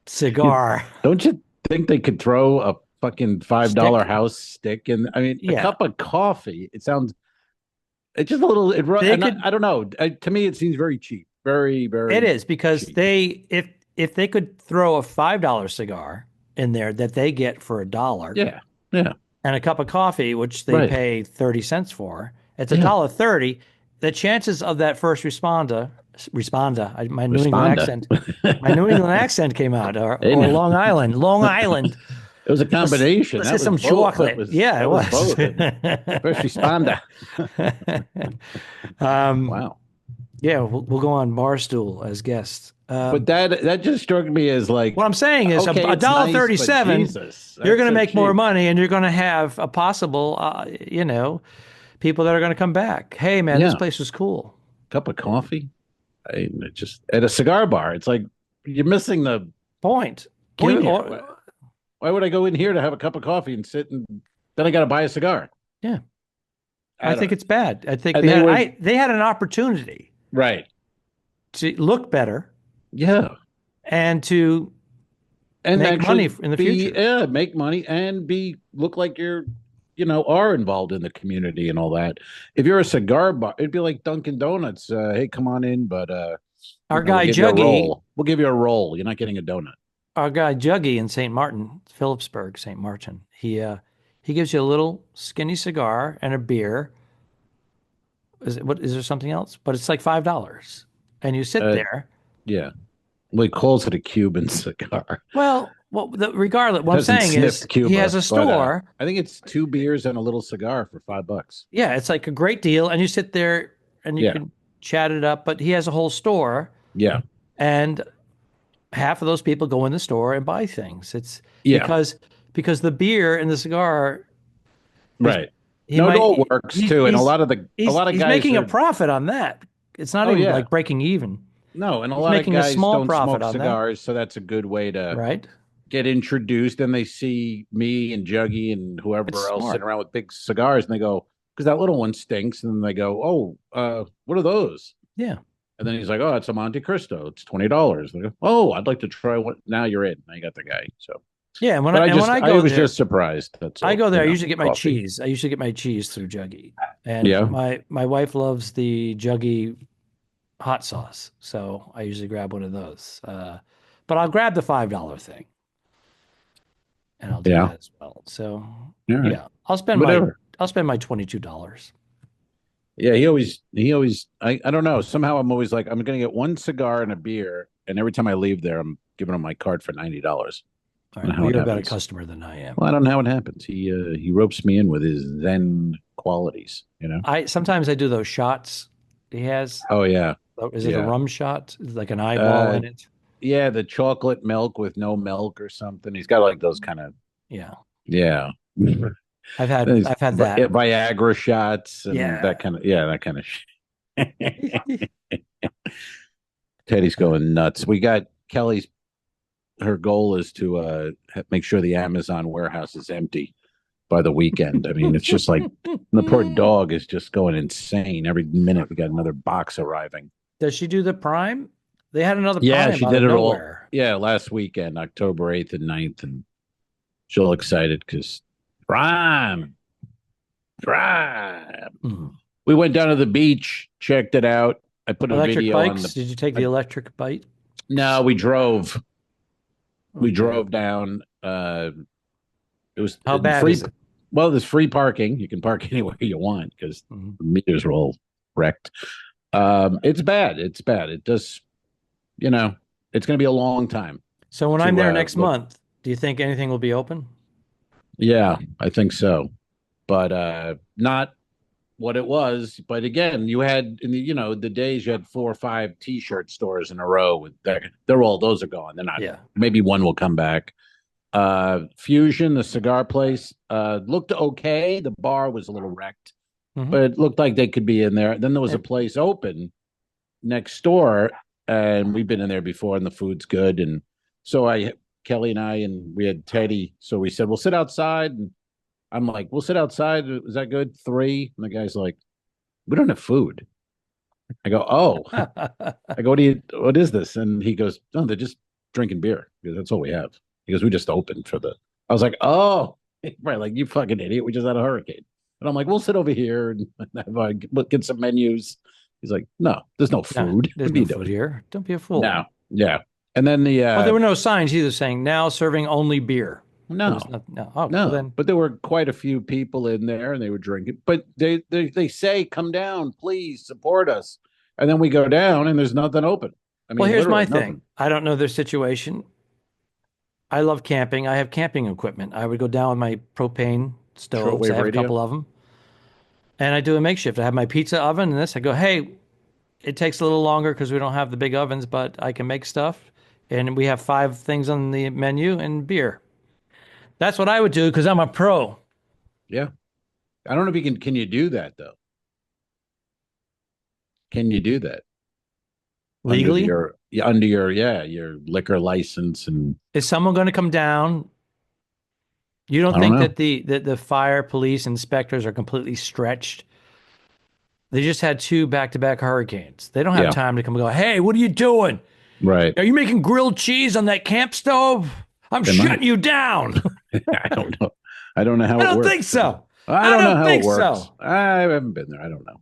cigar." Don't you think they could throw a fucking $5 house stick in? I mean, a cup of coffee. It's just a little. I don't know. To me, it seems very cheap. Very, very. It is because cheap. If they could throw a $5 cigar in there that they get for $1, yeah, and a cup of coffee, which they pay 30 cents for, it's $1.30. The chances of that first responder, my New England accent came out, or Long Island. It was a combination. Let's get some chocolate. It was. Both. First responder. Wow. Yeah, we'll go on Barstool as guests. But that just struck me as like, what I'm saying is $1.37. You're going to make more money, and you're going to have a possible, people that are going to come back. Hey, man, this place was cool. Cup of coffee. Just at a cigar bar. It's like you're missing the point. Why would I go in here to have a cup of coffee and sit and then I got to buy a cigar? Yeah, I think it's bad. I think they had an opportunity, right, to look better. Yeah, and to and make money actually in the be future. make money and be look like you're are involved in the community and all that. If you're a cigar bar, it'd be like Dunkin' Donuts. Hey, come on in, but Our we'll guy give you a Juggy, roll. We'll give you a roll. You're not getting a donut. our guy Juggy in St. Martin, Phillipsburg, St. Martin. He gives you a little skinny cigar and a beer. Is there something else? But it's like $5, and you sit Uh, there. yeah, well, he calls it a Cuban cigar. Regardless, what I'm Doesn't saying sniff is he has Cuba, a but store. I think it's 2 beers and a little cigar for $5. Yeah, it's like a great deal, and you sit there and you Yeah, can chat it up. But he has a whole store, yeah, and half of those people go in the store and buy things. It's yeah. because because the beer and the cigar is Right. he No, it all might works too, and a lot of he's guys making a are. profit on that. It's not Oh even yeah, like breaking even. no, and a He's lot of making a guys small don't profit smoke on that, cigars, so that's a good way to right? get introduced. And they see me and Juggy and It's whoever else sitting smart. around with big cigars, and they go, "Because that little one stinks," and then they go, "Oh, what are those?" Yeah. And then he's like, "Oh, it's a Monte Cristo. It's $20." They go, "Oh, I'd like to try one." Now you're in. Now you got the guy. So, Yeah, and but when I I go was there, just surprised. That's I all. go there. I usually get my Coffee. cheese. I usually get my cheese through Juggy, and Yeah, my wife loves the Juggy hot sauce, so I usually grab one of those. But I'll grab the $5 thing, and I'll do yeah. that as well. So All right. yeah, Whatever. I'll spend my $22. Yeah, he always I don't know. Somehow I'm always like, I'm gonna get one cigar and a beer, and every time I leave there, I'm giving him my card for $90. All I don't right. know Well, how it you're a better happens. customer than I am. Well, I don't know how it happens. He ropes me in with his Zen qualities. I sometimes I do those shots he has. Oh yeah. Oh, is it a Yeah. rum shot? It's like an eyeball Uh in it. yeah, the chocolate milk with no milk or something. He's got like those kind of Yeah. yeah. These I've had that. Viagra shots and Yeah. that kind of Teddy's going nuts. We got Kelly's her goal is to make sure the Amazon warehouse is empty by the weekend. I mean, it's just like the poor dog is just going insane. Every minute we got another box arriving. Does she do the Prime? They had another Yeah, Prime she out of did it all. nowhere. Yeah, last weekend, October 8th and 9th. And she's all excited because Prime, Prime. Mm. We went down to the beach, checked it out. I put a Electric video bikes? on the. Did you take the electric bike? No, we drove. We Okay. drove down. It was How bad free. is it? Well, there's free parking. You can park anywhere you want because the meters are all wrecked. It's bad. It's bad. It does. It's going to be a long time. So when I'm there next month, do you think anything will be open? Yeah, I think so, but not what it was. But again, you had in the days you had 4 or 5 T-shirt stores in a row with that. Those are gone. They're not. Yeah. Maybe one will come back. Fusion, the cigar place, looked okay. The bar was a little wrecked, but it looked like they could be in there. Then there was a place open next door, and we've been in there before, and the food's good. And so Kelly and I, and we had Teddy. So we said, we'll sit outside. And I'm like, we'll sit outside. Is that good? 3. And the guy's like, we don't have food. I go, oh. I go, what is this? And he goes, no, they're just drinking beer because that's all we have. He goes, we just opened for the. I was like, oh, right, like you fucking idiot. We just had a hurricane. And I'm like, we'll sit over here and get some menus. He's like, no, there's no food. There's no food here. Don't be a fool. No, yeah. And then there were no signs either saying now serving only beer. No, no. Oh, no. Well then. But there were quite a few people in there, and they were drinking. But they say, come down, please support us. And then we go down, and there's nothing open. I mean, well, here's my nothing. thing. I don't know their situation. I love camping. I have camping equipment. I would go down with my propane stoves. I have a couple of them. And I do a makeshift. I have my pizza oven and this. I go, hey, it takes a little longer because we don't have the big ovens, but I can make stuff. And we have 5 things on the menu and beer. That's what I would do because I'm a pro. Yeah. I don't know if can you do that though? Can you do that? Legally? Under your liquor license. And is someone going to come down? You don't think that the fire police inspectors are completely stretched? They just had 2 back-to-back hurricanes. They don't have time to come and go, hey, what are you doing? Right. Are you making grilled cheese on that camp stove? I'm shutting you down. I don't know. I don't know how it works. I don't think so. I don't know how it works. So. I haven't been there. I don't know.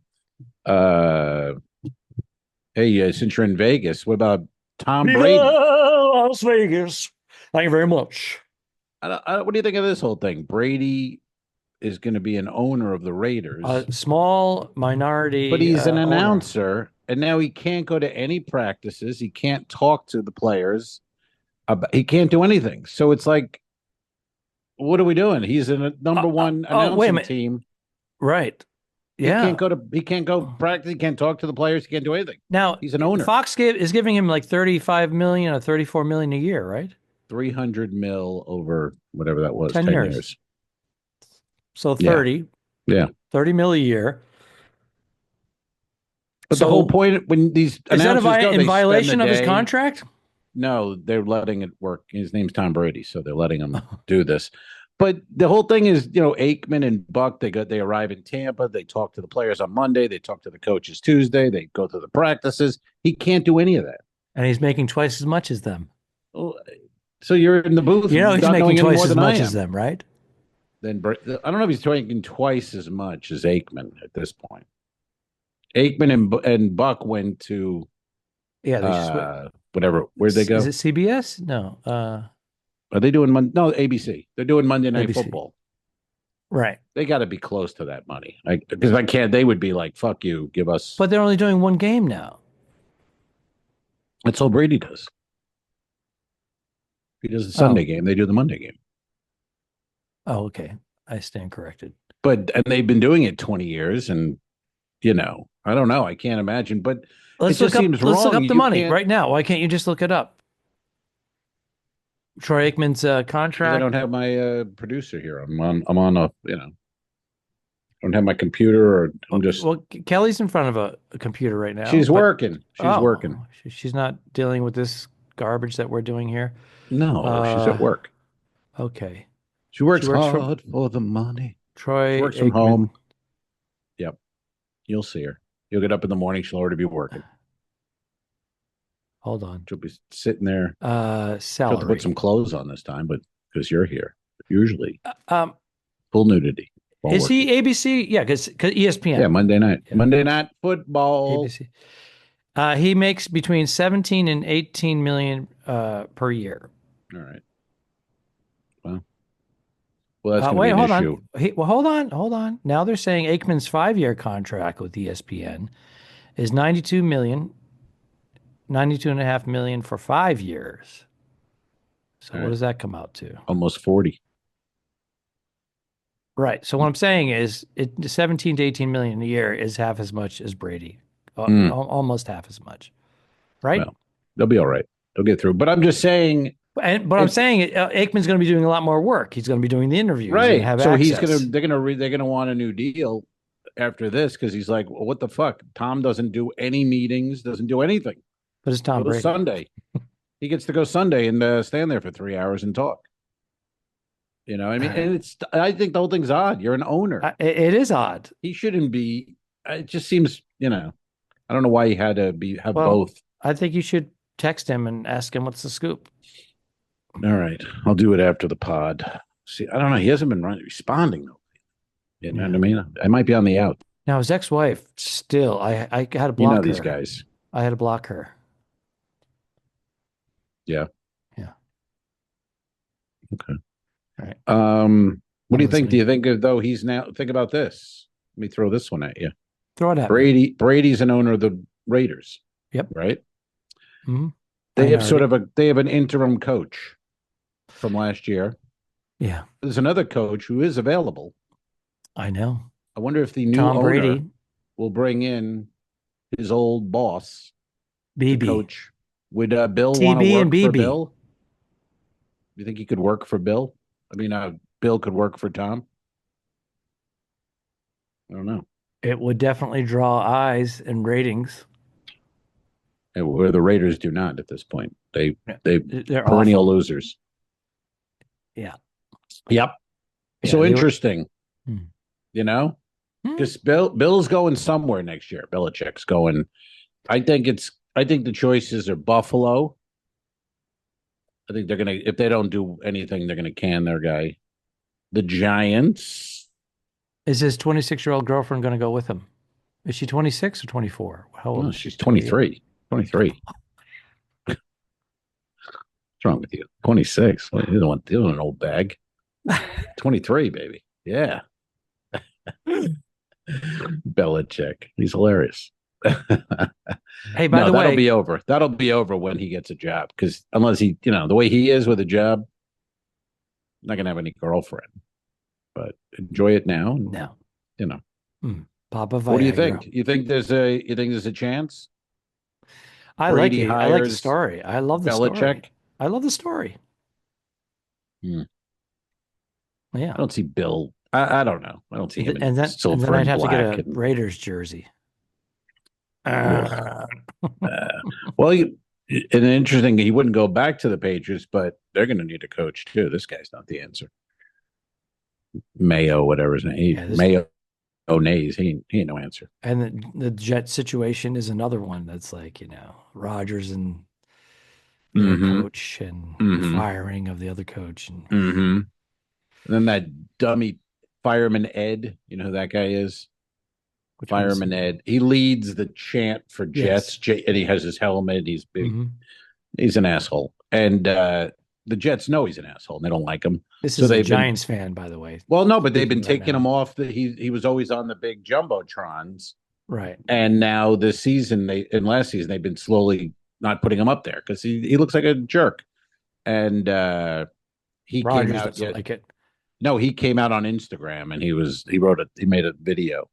Hey, since you're in Vegas, what about Tom Brady? Las Vegas. Thank you very much. What do you think of this whole thing? Brady is going to be an owner of the Raiders. A small minority. But he's an owner. announcer, and now he can't go to any practices. He can't talk to the players. He can't do anything. So it's like, what are we doing? He's in a number one announcing team. Right. Yeah. He can't go practice. He can't talk to the players. He can't do anything. Now he's an owner. Fox is giving him like 35 million or 34 million a year, right? 300 mil over whatever that was. 10 years. So 30. Yeah. 30 mil a year. But the whole point when these announcers in violation of his contract? No, they're letting it work. His name's Tom Brady, so they're letting him do this. But the whole thing is, Aikman and Buck, they arrive in Tampa. They talk to the players on Monday. They talk to the coaches Tuesday. They go to the practices. He can't do any of that. And he's making twice as much as them. Well, so you're in the booth. He's making twice as much as them, right? Then I don't know if he's making twice as much as Aikman at this point. Aikman and Buck went to whatever. Where'd they go? Is it CBS? No. Are they doing no ABC? They're doing Monday Night Football. Right. They got to be close to that money. Because I can't. They would be like, "Fuck you, give us." But they're only doing one game now. That's all Brady does. He does the Sunday game. They do the Monday game. Oh, okay. I stand corrected. And they've been doing it 20 years, and I don't know. I can't imagine. But let's look up the money right now. Why can't you just look it up? Troy Aikman's contract. I don't have my producer here. I'm on a I don't have my computer, or I'm just. Well, Kelly's in front of a computer right now. She's working. She's working. She's not dealing with this garbage that we're doing here. No, she's at work. Okay. She works hard for the money. Troy she works from home. Yep. You'll see her. You'll get up in the morning. She'll already be working. Hold on. She'll be sitting there. Salary. She'll have to put some clothes on this time, but because you're here, usually full nudity. Is he ABC? Yeah, because ESPN. Yeah, Monday night. Yeah. Monday Night Football. ABC. He makes between 17 and 18 million per year. All right. Well, that's going to be an issue. Hold on. Now they're saying Aikman's 5-year contract with ESPN is 92.5 million for 5 years. So what does that come out to? Almost 40. Right. So what I'm saying is 17 to 18 million a year is half as much as Brady. Almost half as much. Right? Well, they'll be all right. They'll get through. But I'm just saying. I'm saying Aikman's going to be doing a lot more work. He's going to be doing the interviews. Right. So they're going to want a new deal after this because he's like, well, what the fuck? Tom doesn't do any meetings, doesn't do anything. But it's Tom Brady. Sunday. He gets to go Sunday and stand there for 3 hours and talk. I mean, and I think the whole thing's odd. You're an owner. It is odd. He shouldn't be. It just seems, I don't know why he had to have both. I think you should text him and ask him what's the scoop. All right. I'll do it after the pod. See, I don't know. He hasn't been responding, though. You know what I mean? I might be on the out. Now, his ex-wife, still, I had to block her. These guys. I had to block her. Yeah. Yeah. Okay. All right. What do you think? Do you think, though, he's now... Think about this. Let me throw this one at you. Throw it at me. Brady's an owner of the Raiders. Yep. Right? Mm-hmm. They have an interim coach from last year. Yeah. There's another coach who is available. I know. I wonder if the new Tom owner Brady will bring in his old boss, BB coach. Would Bill want to work for Bill? Do you think he could work for Bill? I mean, Bill could work for Tom. I don't know. It would definitely draw eyes and ratings. Where the Raiders do not at this point. They're perennial awful. Losers. Yeah. Yep. Yeah, so interesting. Because Bill's going somewhere next year. Belichick's going. I think it's I think the choices are Buffalo. I think they're gonna if they don't do anything, they're gonna can their guy. The Giants. Is his 26-year-old girlfriend going to go with him? Is she 26 or 24? How old No, is she? she's 23. 23. What's wrong with you? 26. Well, you don't want an old bag. 23, baby. Yeah. Belichick. He's hilarious. Hey, by the way, that'll be over. That'll be over when he gets a job. Because unless he, the way he is with a job, not gonna have any girlfriend. But enjoy it now. No. Papa Viagra. What do you think? You think there's a chance? I like the story. I love the story. I love the story. Yeah. I don't see Bill. I don't know. I don't see him and then I'd have to get a Raiders jersey. Well, an interesting. He wouldn't go back to the Patriots, but they're going to need a coach too. This guy's not the answer. Mayo, whatever his name. Mayo. Nays. He ain't no answer. And the Jet situation is another one that's like Rodgers and the coach and the firing of the other coach and then that dummy fireman Ed. You know who that guy is? Fireman Ed. He leads the chant for Jets, and he has his helmet. He's big. He's an asshole, and the Jets know he's an asshole, and they don't like him. This is a Giants fan, by the way. Well, no, but they've been taking him off. He was always on the big jumbotrons, right? And now this season, last season they've been slowly not putting him up there because he looks like a jerk. And he Rodgers came out. Doesn't like it. No, he came out on Instagram and he made a video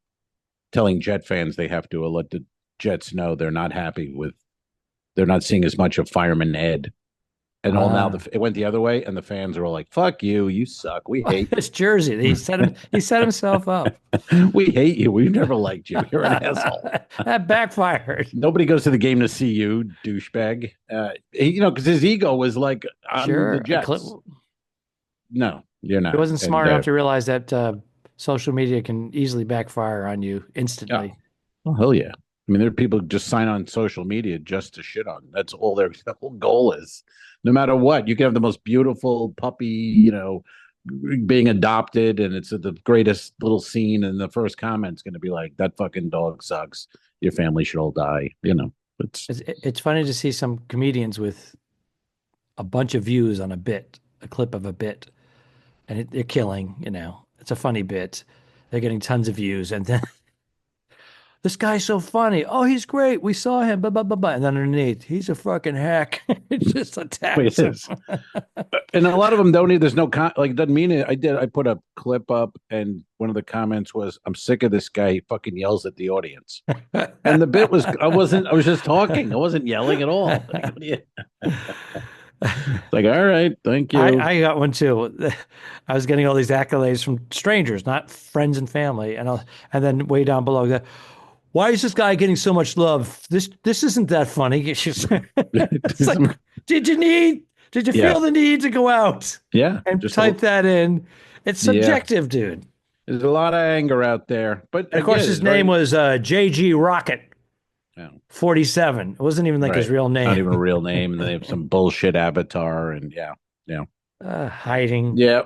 telling Jet fans they have to let the Jets know they're not happy they're not seeing as much of Fireman Ed. And now it went the other way, and the fans are all like, "Fuck you, you suck. We hate this jersey." He set himself up. We hate you. We've never liked you. You're an asshole. That backfired. Nobody goes to the game to see you, douchebag. Because his ego was like, "I'm the Jets." No, you're not. He wasn't smart enough to realize that social media can easily backfire on you instantly. Oh, hell yeah. I mean, there are people who just sign on social media just to shit on. That's all their whole goal is. No matter what, you can have the most beautiful puppy, being adopted, and it's the greatest little scene, and the first comment's going to be like, "That fucking dog sucks. Your family should all die." It's funny to see some comedians with a bunch of views on a clip of a bit, and they're killing. It's a funny bit. They're getting tons of views, and then. This guy's so funny. Oh, he's great. We saw him. Blah, blah, blah, blah. And then underneath, he's a fucking hack. It just attacks him. And a lot of them don't need. There's no it doesn't mean it. I put a clip up, and one of the comments was, "I'm sick of this guy. He fucking yells at the audience." And the bit was, I was just talking. I wasn't yelling at all. Like, all right, thank you. I got one too. I was getting all these accolades from strangers, not friends and family, and then way down below. Why is this guy getting so much love? This isn't that funny. It's like, did you feel the need to go out? Yeah. And just type that in. It's subjective, dude. There's a lot of anger out there. But of course, his name was JG Rocket. 47. It wasn't even his real name. Not even a real name. And they have some bullshit avatar and hiding. Yeah.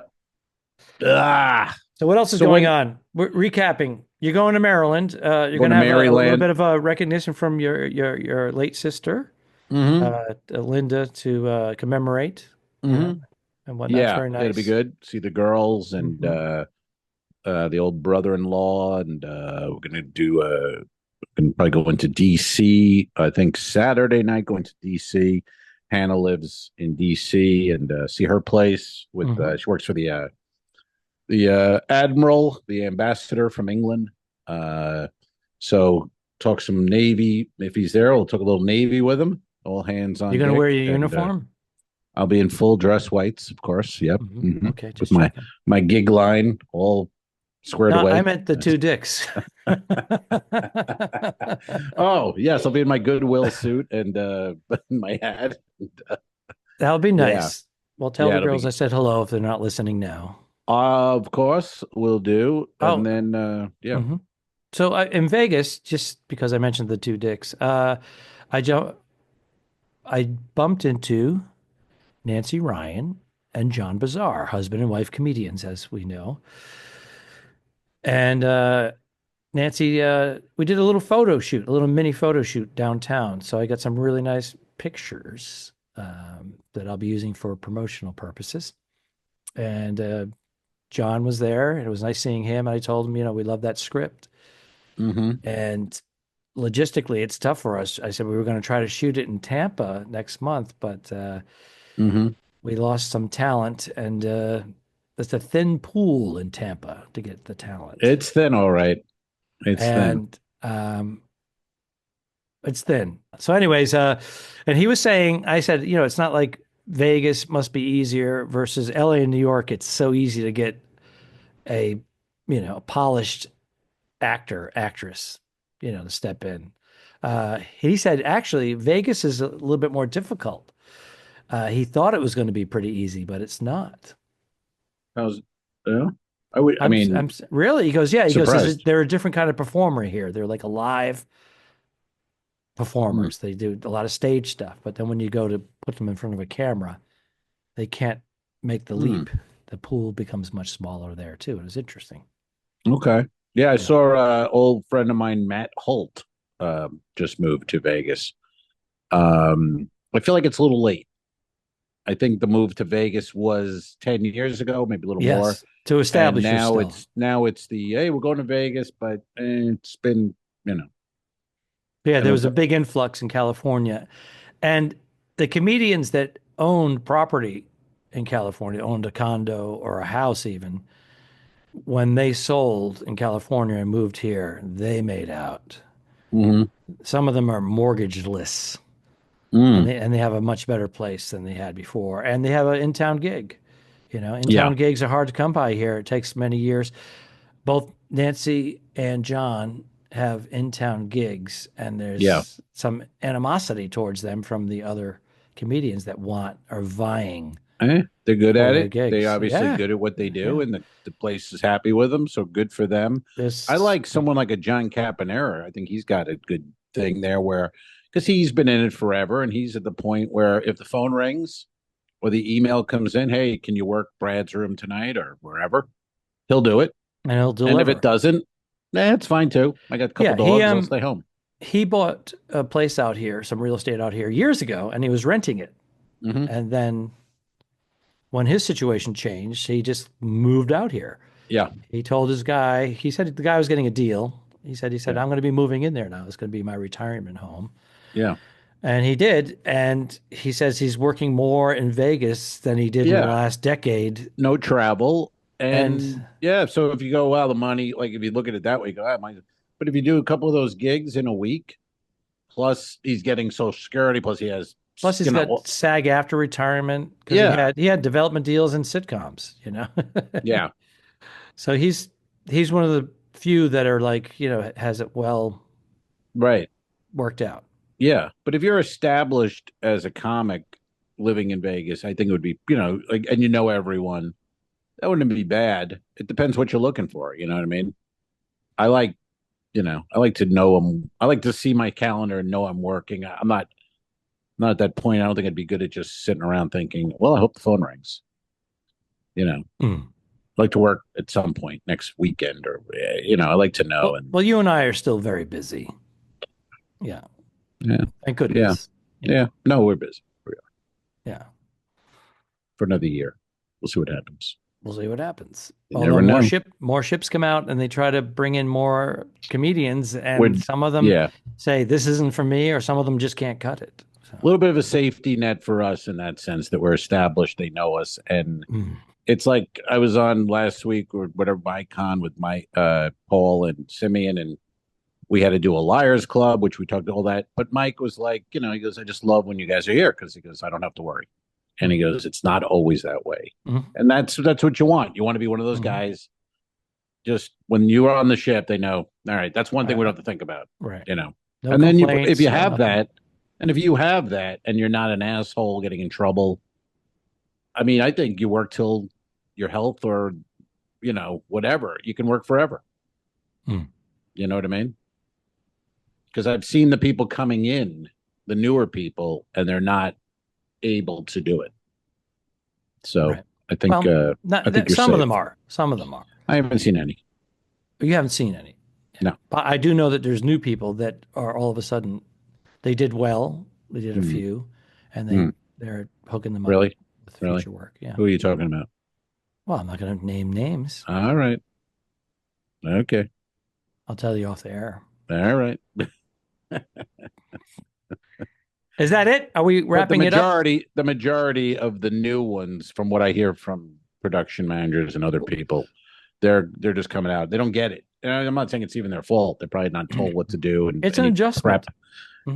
So what else is going on? We're recapping. You're going to Maryland. You're going to have a little bit of a recognition from your late sister, Linda, to commemorate and whatnot. Yeah, very nice. It'll be good. See the girls and the old brother-in-law, and we're going to probably go into DC. I think Saturday night going to DC. Hannah lives in DC, and see her place with. She works for the admiral, the ambassador from England. So talk some Navy. If he's there, we'll talk a little Navy with him. All hands on. You're going to wear your uniform? I'll be in full dress whites, of course. Yep. Okay. With my gig line all squared away. I meant the two dicks. Oh, yes. I'll be in my Goodwill suit and my hat. That'll be nice. Yeah. Well, tell the girls I said hello if they're not listening now. Of course, we'll do. And then, So in Vegas, just because I mentioned the two dicks, I I bumped into Nancy Ryan and John Bazar, husband and wife comedians, as we know. And Nancy, we did a little photo shoot, a little mini photo shoot downtown. So I got some really nice pictures that I'll be using for promotional purposes. And John was there, and it was nice seeing him. And I told him, we love that script. And logistically, it's tough for us. I said we were going to try to shoot it in Tampa next month, but we lost some talent, and it's a thin pool in Tampa to get the talent. It's thin, all right. It's thin. It's thin. So, anyways, and he was saying, I said, it's not like Vegas must be easier versus LA and New York. It's so easy to get a polished actor, actress, to step in. He said, actually, Vegas is a little bit more difficult. He thought it was going to be pretty easy, but it's not. I'm really? He goes, yeah. He surprised. goes, they're a different kind of performer here. They're like a live performers. They do a lot of stage stuff, but then when you go to put them in front of a camera, they can't make the leap. The pool becomes much smaller there too. It was interesting. Okay. Yeah, I saw old friend of mine, Matt Holt, just moved to Vegas. I feel like it's a little late. I think the move to Vegas was 10 years ago, maybe a little more. To establish and now it's the, hey, we're going to Vegas, but it's been, Yeah, there was a big influx in California. And the comedians that owned property in California, owned a condo or a house even, when they sold in California and moved here, they made out. Some of them are mortgageless. And they have a much better place than they had before. And they have an in-town gig. In-town gigs are hard to come by here. It takes many years. Both Nancy and John have in-town gigs, and there's some animosity towards them from the other comedians that are vying. They're good at it. They obviously good at what they do, and the place is happy with them, so good for them. I like someone like a John Caponera. I think he's got a good thing there because he's been in it forever, and he's at the point where if the phone rings or the email comes in, hey, can you work Brad's room tonight or wherever? He'll do it. And he'll deliver. And if it doesn't, it's fine too. I got a couple dogs. I'll stay home. He bought a place out here, some real estate out here years ago, and he was renting it. And then when his situation changed, he just moved out here. Yeah. He told his guy, he said the guy was getting a deal. He said, I'm going to be moving in there now. It's going to be my retirement home. Yeah. And he did. And he says he's working more in Vegas than he did in the last decade. No travel. And so if you go, the money, like if you look at it that way, you go, but if you do a couple of those gigs in a week, plus he's getting Social Security, plus he's got SAG after retirement. He had development deals in sitcoms, Yeah. So he's one of the few that are like, has it worked out. Yeah. But if you're established as a comic living in Vegas, I think it would be, and everyone, that wouldn't be bad. It depends what you're looking for. You know what I mean? I like to know them. I like to see my calendar and know I'm working. I'm not at that point. I don't think I'd be good at just sitting around thinking, well, I hope the phone rings. I'd like to work at some point next weekend or, I like to know. Well, you and I are still very busy. Yeah. Yeah. Thank goodness. Yeah. No, we're busy. We are. Yeah. For another year. We'll see what happens. We'll see what happens. Never know. More ships come out and they try to bring in more comedians, and some of them say this isn't for me, or some of them just can't cut it. So. A little bit of a safety net for us in that sense that we're established, they know us, and it's like I was on last week or whatever MyCon with Paul and Simeon, and we had to do a Liars Club, which we talked all that. But Mike was like, he goes, I just love when you guys are here because he goes, I don't have to worry. And he goes, it's not always that way. And that's what you want. You want to be one of those guys. Just when you are on the ship, they know, all right, that's one thing we don't have to think about. Right. No and then if you have that, and you're not an asshole getting in trouble, I mean, I think you work till your health or, whatever. You can work forever. You know what I mean? Because I've seen the people coming in the newer people, and they're not able to do it. So right. I think Well, I think you're some of safe. them are. Some of them are. I haven't seen any. You haven't seen any. No. But I do know that there's new people that are all of a sudden they did well. They did a few, and they're hooking them up Really? with Really? future work. Yeah. Who are you talking about? Well, I'm not going to name names. All right. Okay. I'll tell you off the air. All right. Is that it? Are we wrapping it up? The majority of the new ones, from what I hear from production managers and other people, they're just coming out. They don't get it. And I'm not saying it's even their fault. They're probably not told what to do. And It's an adjustment.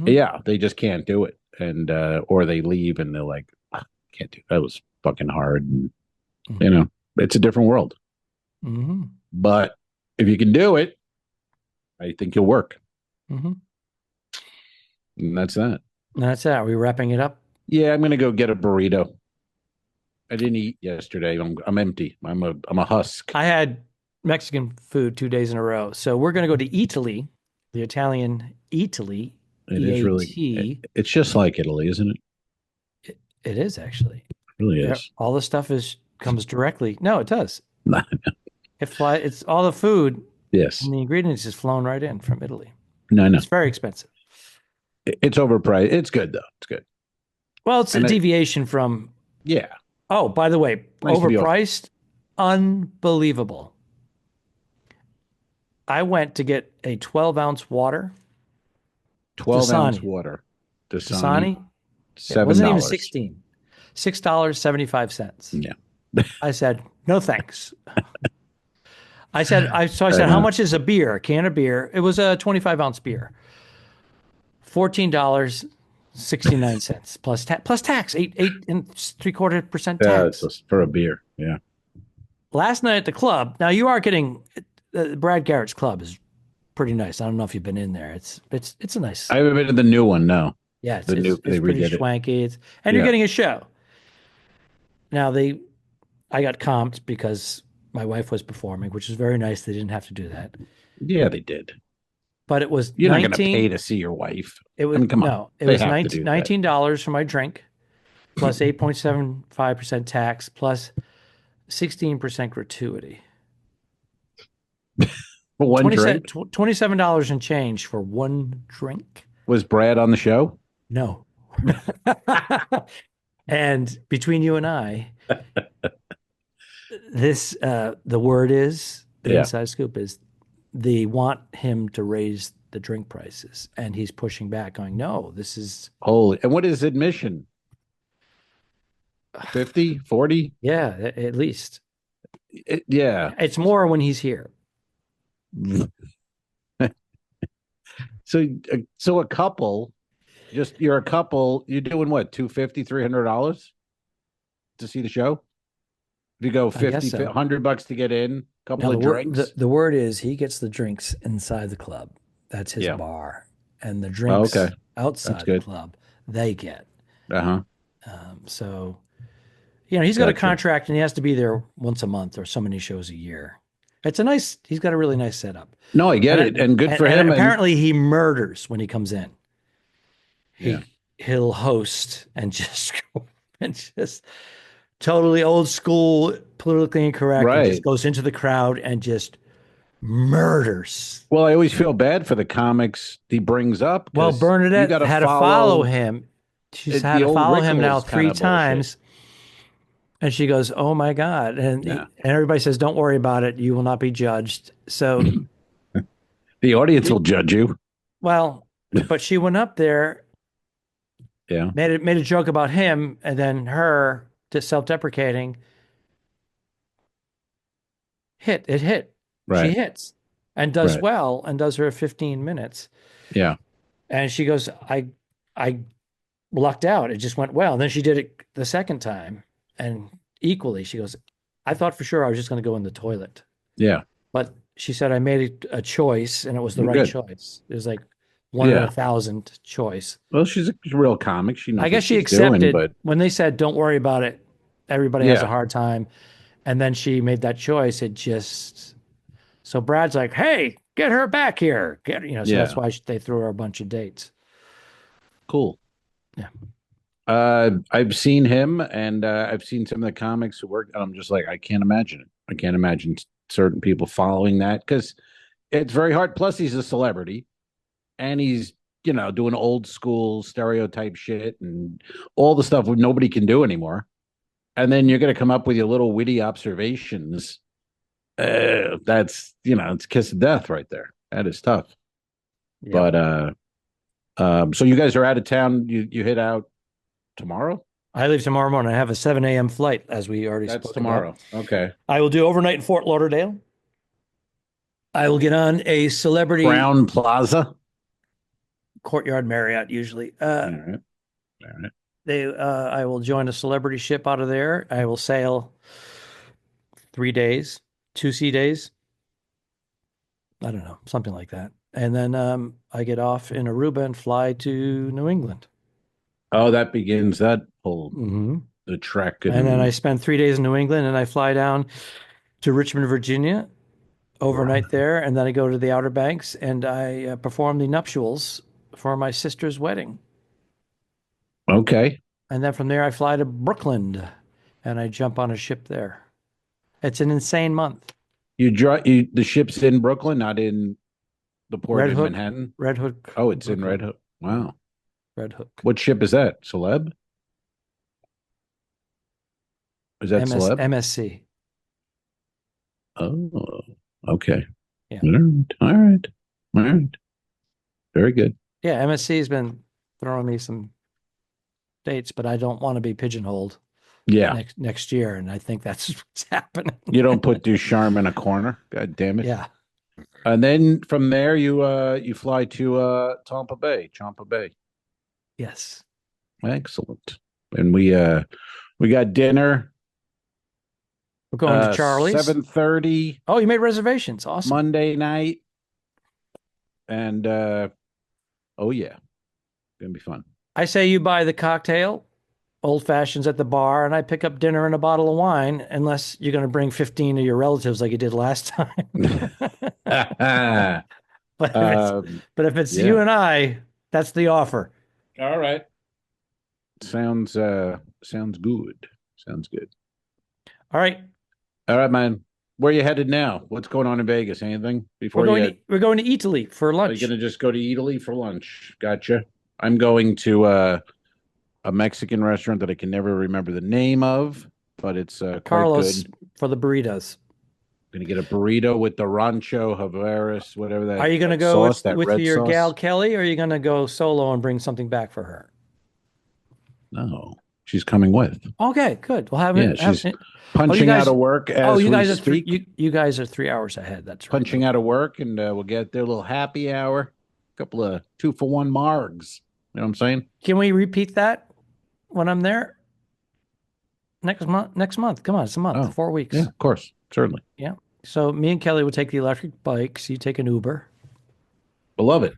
Yeah, they just can't do it, and or they leave and they're like, can't do it. That was fucking hard. And, it's a different world. But if you can do it, I think you'll work. And that's that. That's it. Are we wrapping it up? Yeah, I'm gonna go get a burrito. I didn't eat yesterday. I'm empty. I'm a husk. I had Mexican food 2 days in a row. So we're gonna go to Italy, the Italian Italy. It is really. It's just like Italy, isn't it? It is actually. It really is. All the stuff comes directly. No, it does. It's all the food. Yes. And the ingredients is flown right in from Italy. No. It's very expensive. It's overpriced. It's good though. It's good. Well, it's a deviation from. Yeah. Oh, by the way, overpriced, unbelievable. I went to get a 12-ounce water. 12-ounce water. Dasani. $7. It wasn't even 16. $6.75. Yeah. I said, no thanks. I said, how much is a beer? A can of beer. It was a 25-ounce beer. $14.69 plus tax, 8.75% tax. Yeah, for a beer. Yeah. Last night at the club. Now you are getting Brad Garrett's club is pretty nice. I don't know if you've been in there. It's a nice. I haven't been to the new one. No. Yeah, it's pretty swanky. You're getting a show. Now I got comped because my wife was performing, which is very nice. They didn't have to do that. Yeah, they did. But it was you're not going to pay to see your wife. It was come on. It was $19 for my drink, plus 8.75% tax, plus 16% gratuity. For one drink, $27 and change for one drink. Was Brad on the show? No. And between you and I, this the word is the inside scoop is they want him to raise the drink prices, and he's pushing back, going, "No, this is holy." And what is admission? 50, 40? Yeah, at least. Yeah, it's more when he's here. So a couple, you're a couple, you're doing what, $250, $300 to see the show? If you go 50, so. $100 to get in, a couple of drinks. The word is he gets the drinks inside the club. That's his bar. And the drinks outside the club, they get. So, he's got a contract and he has to be there once a month or so many shows a year. He's got a really nice setup. No, I get it. And good for him. And apparently he murders when he comes in. He'll host and just totally old school, politically incorrect. Right. And just goes into the crowd and just murders. Well, I always feel bad for the comics he brings up. Well, Bernadette had to follow him. She's had to follow him now 3 times. And she goes, "Oh my God!" And everybody says, "Don't worry about it. You will not be judged." So the audience will judge you. Well, but she went up there, made a joke about him, and then her, just self-deprecating, hit. Right. She hits and does well and does her 15 minutes. Yeah. And she goes, I lucked out. It just went well. And then she did it the second time. And equally, she goes, I thought for sure I was just going to go in the toilet. Yeah. But she said, I made a choice and it was the right choice. It was like 1 in 1,000 choice. Well, she's a real comic. She knows I guess she accepted when they said, don't worry about it. Everybody has a hard time. And then she made that choice. So Brad's like, hey, get her back here. So that's why they threw her a bunch of dates. Cool. Yeah. I've seen him, and I've seen some of the comics who work. And I'm just like, I can't imagine it. I can't imagine certain people following that because it's very hard. Plus, he's a celebrity, and he's doing old school stereotype shit and all the stuff nobody can do anymore. And then you're going to come up with your little witty observations. That's it's kiss of death right there. That is tough. Yep. But so you guys are out of town. You hit out tomorrow? I leave tomorrow morning. I have a 7 a.m. flight, as we already spoke about. That's tomorrow. Okay. I will do overnight in Fort Lauderdale. I will get on a celebrity Crown Plaza, Courtyard Marriott, usually. All right. I will join a celebrity ship out of there. I will sail 3 days, 2 sea days. I don't know, something like that. And then I get off in Aruba and fly to New England. Oh, that begins that whole the trek. And then I spend 3 days in New England, and I fly down to Richmond, Virginia, overnight there, and then I go to the Outer Banks, and I perform the nuptials for my sister's wedding. Okay. And then from there, I fly to Brooklyn, and I jump on a ship there. It's an insane month. The ship's in Brooklyn, not in the port in Manhattan? Red Hook. Oh, it's Brooklyn. In Red Hook. Wow. Red Hook. What ship is that? Celeb? Is that Celeb? MSC. Oh, okay. Yeah. All right. Very good. Yeah, MSC has been throwing me some dates, but I don't want to be pigeonholed. Yeah. Next year, and I think that's what's happening. You don't put Ducharme in a corner. God damn it. Yeah. And then from there, you fly to Tampa Bay. Yes. Excellent. And we got dinner. We're going to Charlie's. 7:30. Oh, you made reservations. Awesome. Monday night. And oh yeah. Gonna be fun. I say you buy the cocktail, old fashions at the bar, and I pick up dinner and a bottle of wine, unless you're going to bring 15 of your relatives like you did last time. But if it's you and I, that's the offer. All right. Sounds good. Sounds good. All right, man. Where are you headed now? What's going on in Vegas? Anything before we're going to Italy for lunch. Are you going to just go to Italy for lunch? Gotcha. I'm going to a Mexican restaurant that I can never remember the name of, but it's Carlos quite good. For the burritos. I'm going to get a burrito with the rancho Javaris, whatever that. Are you going to go with your sauce. gal Kelly, or are you going to go solo and bring something back for her? No, she's coming with. Okay, good. We'll have it. Yeah, she's punching out of work as you guys we are speak. You guys are 3 hours ahead. That's right. Punching out of work, and we'll get their little happy hour. A couple of 2-for-1 margs. You know what I'm saying? Can we repeat that when I'm there? Next month. Come on, it's a month. 4 weeks. Yeah, of course. Certainly. Yeah. So me and Kelly will take the electric bikes. You take an Uber. I love it.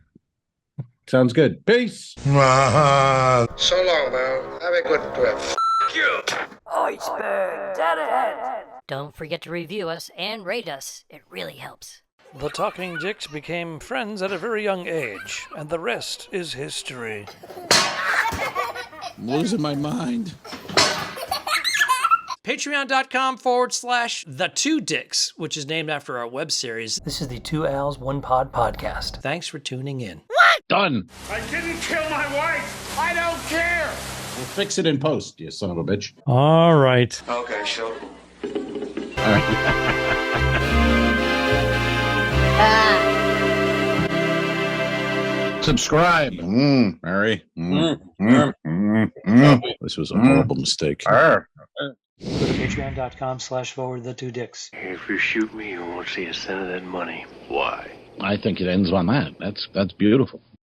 Sounds good. Peace. So long, man. Have a good trip. F you. Iceberg, dead ahead. Don't forget to review us and rate us. It really helps. The Talking Dicks became friends at a very young age, and the rest is history. I'm losing my mind. Patreon.com/The2Dicks, which is named after our web series. This is the 2 Als, 1 Pod podcast. Thanks for tuning in. What? Done. I didn't kill my wife. I don't care. We'll fix it in post, you son of a bitch. All right. Okay, sure. All right. Subscribe. Mary. This was a horrible mistake. Go to patreon.com/forward2dicks. If you shoot me, you won't see a cent of that money. Why? I think it ends on that. That's beautiful.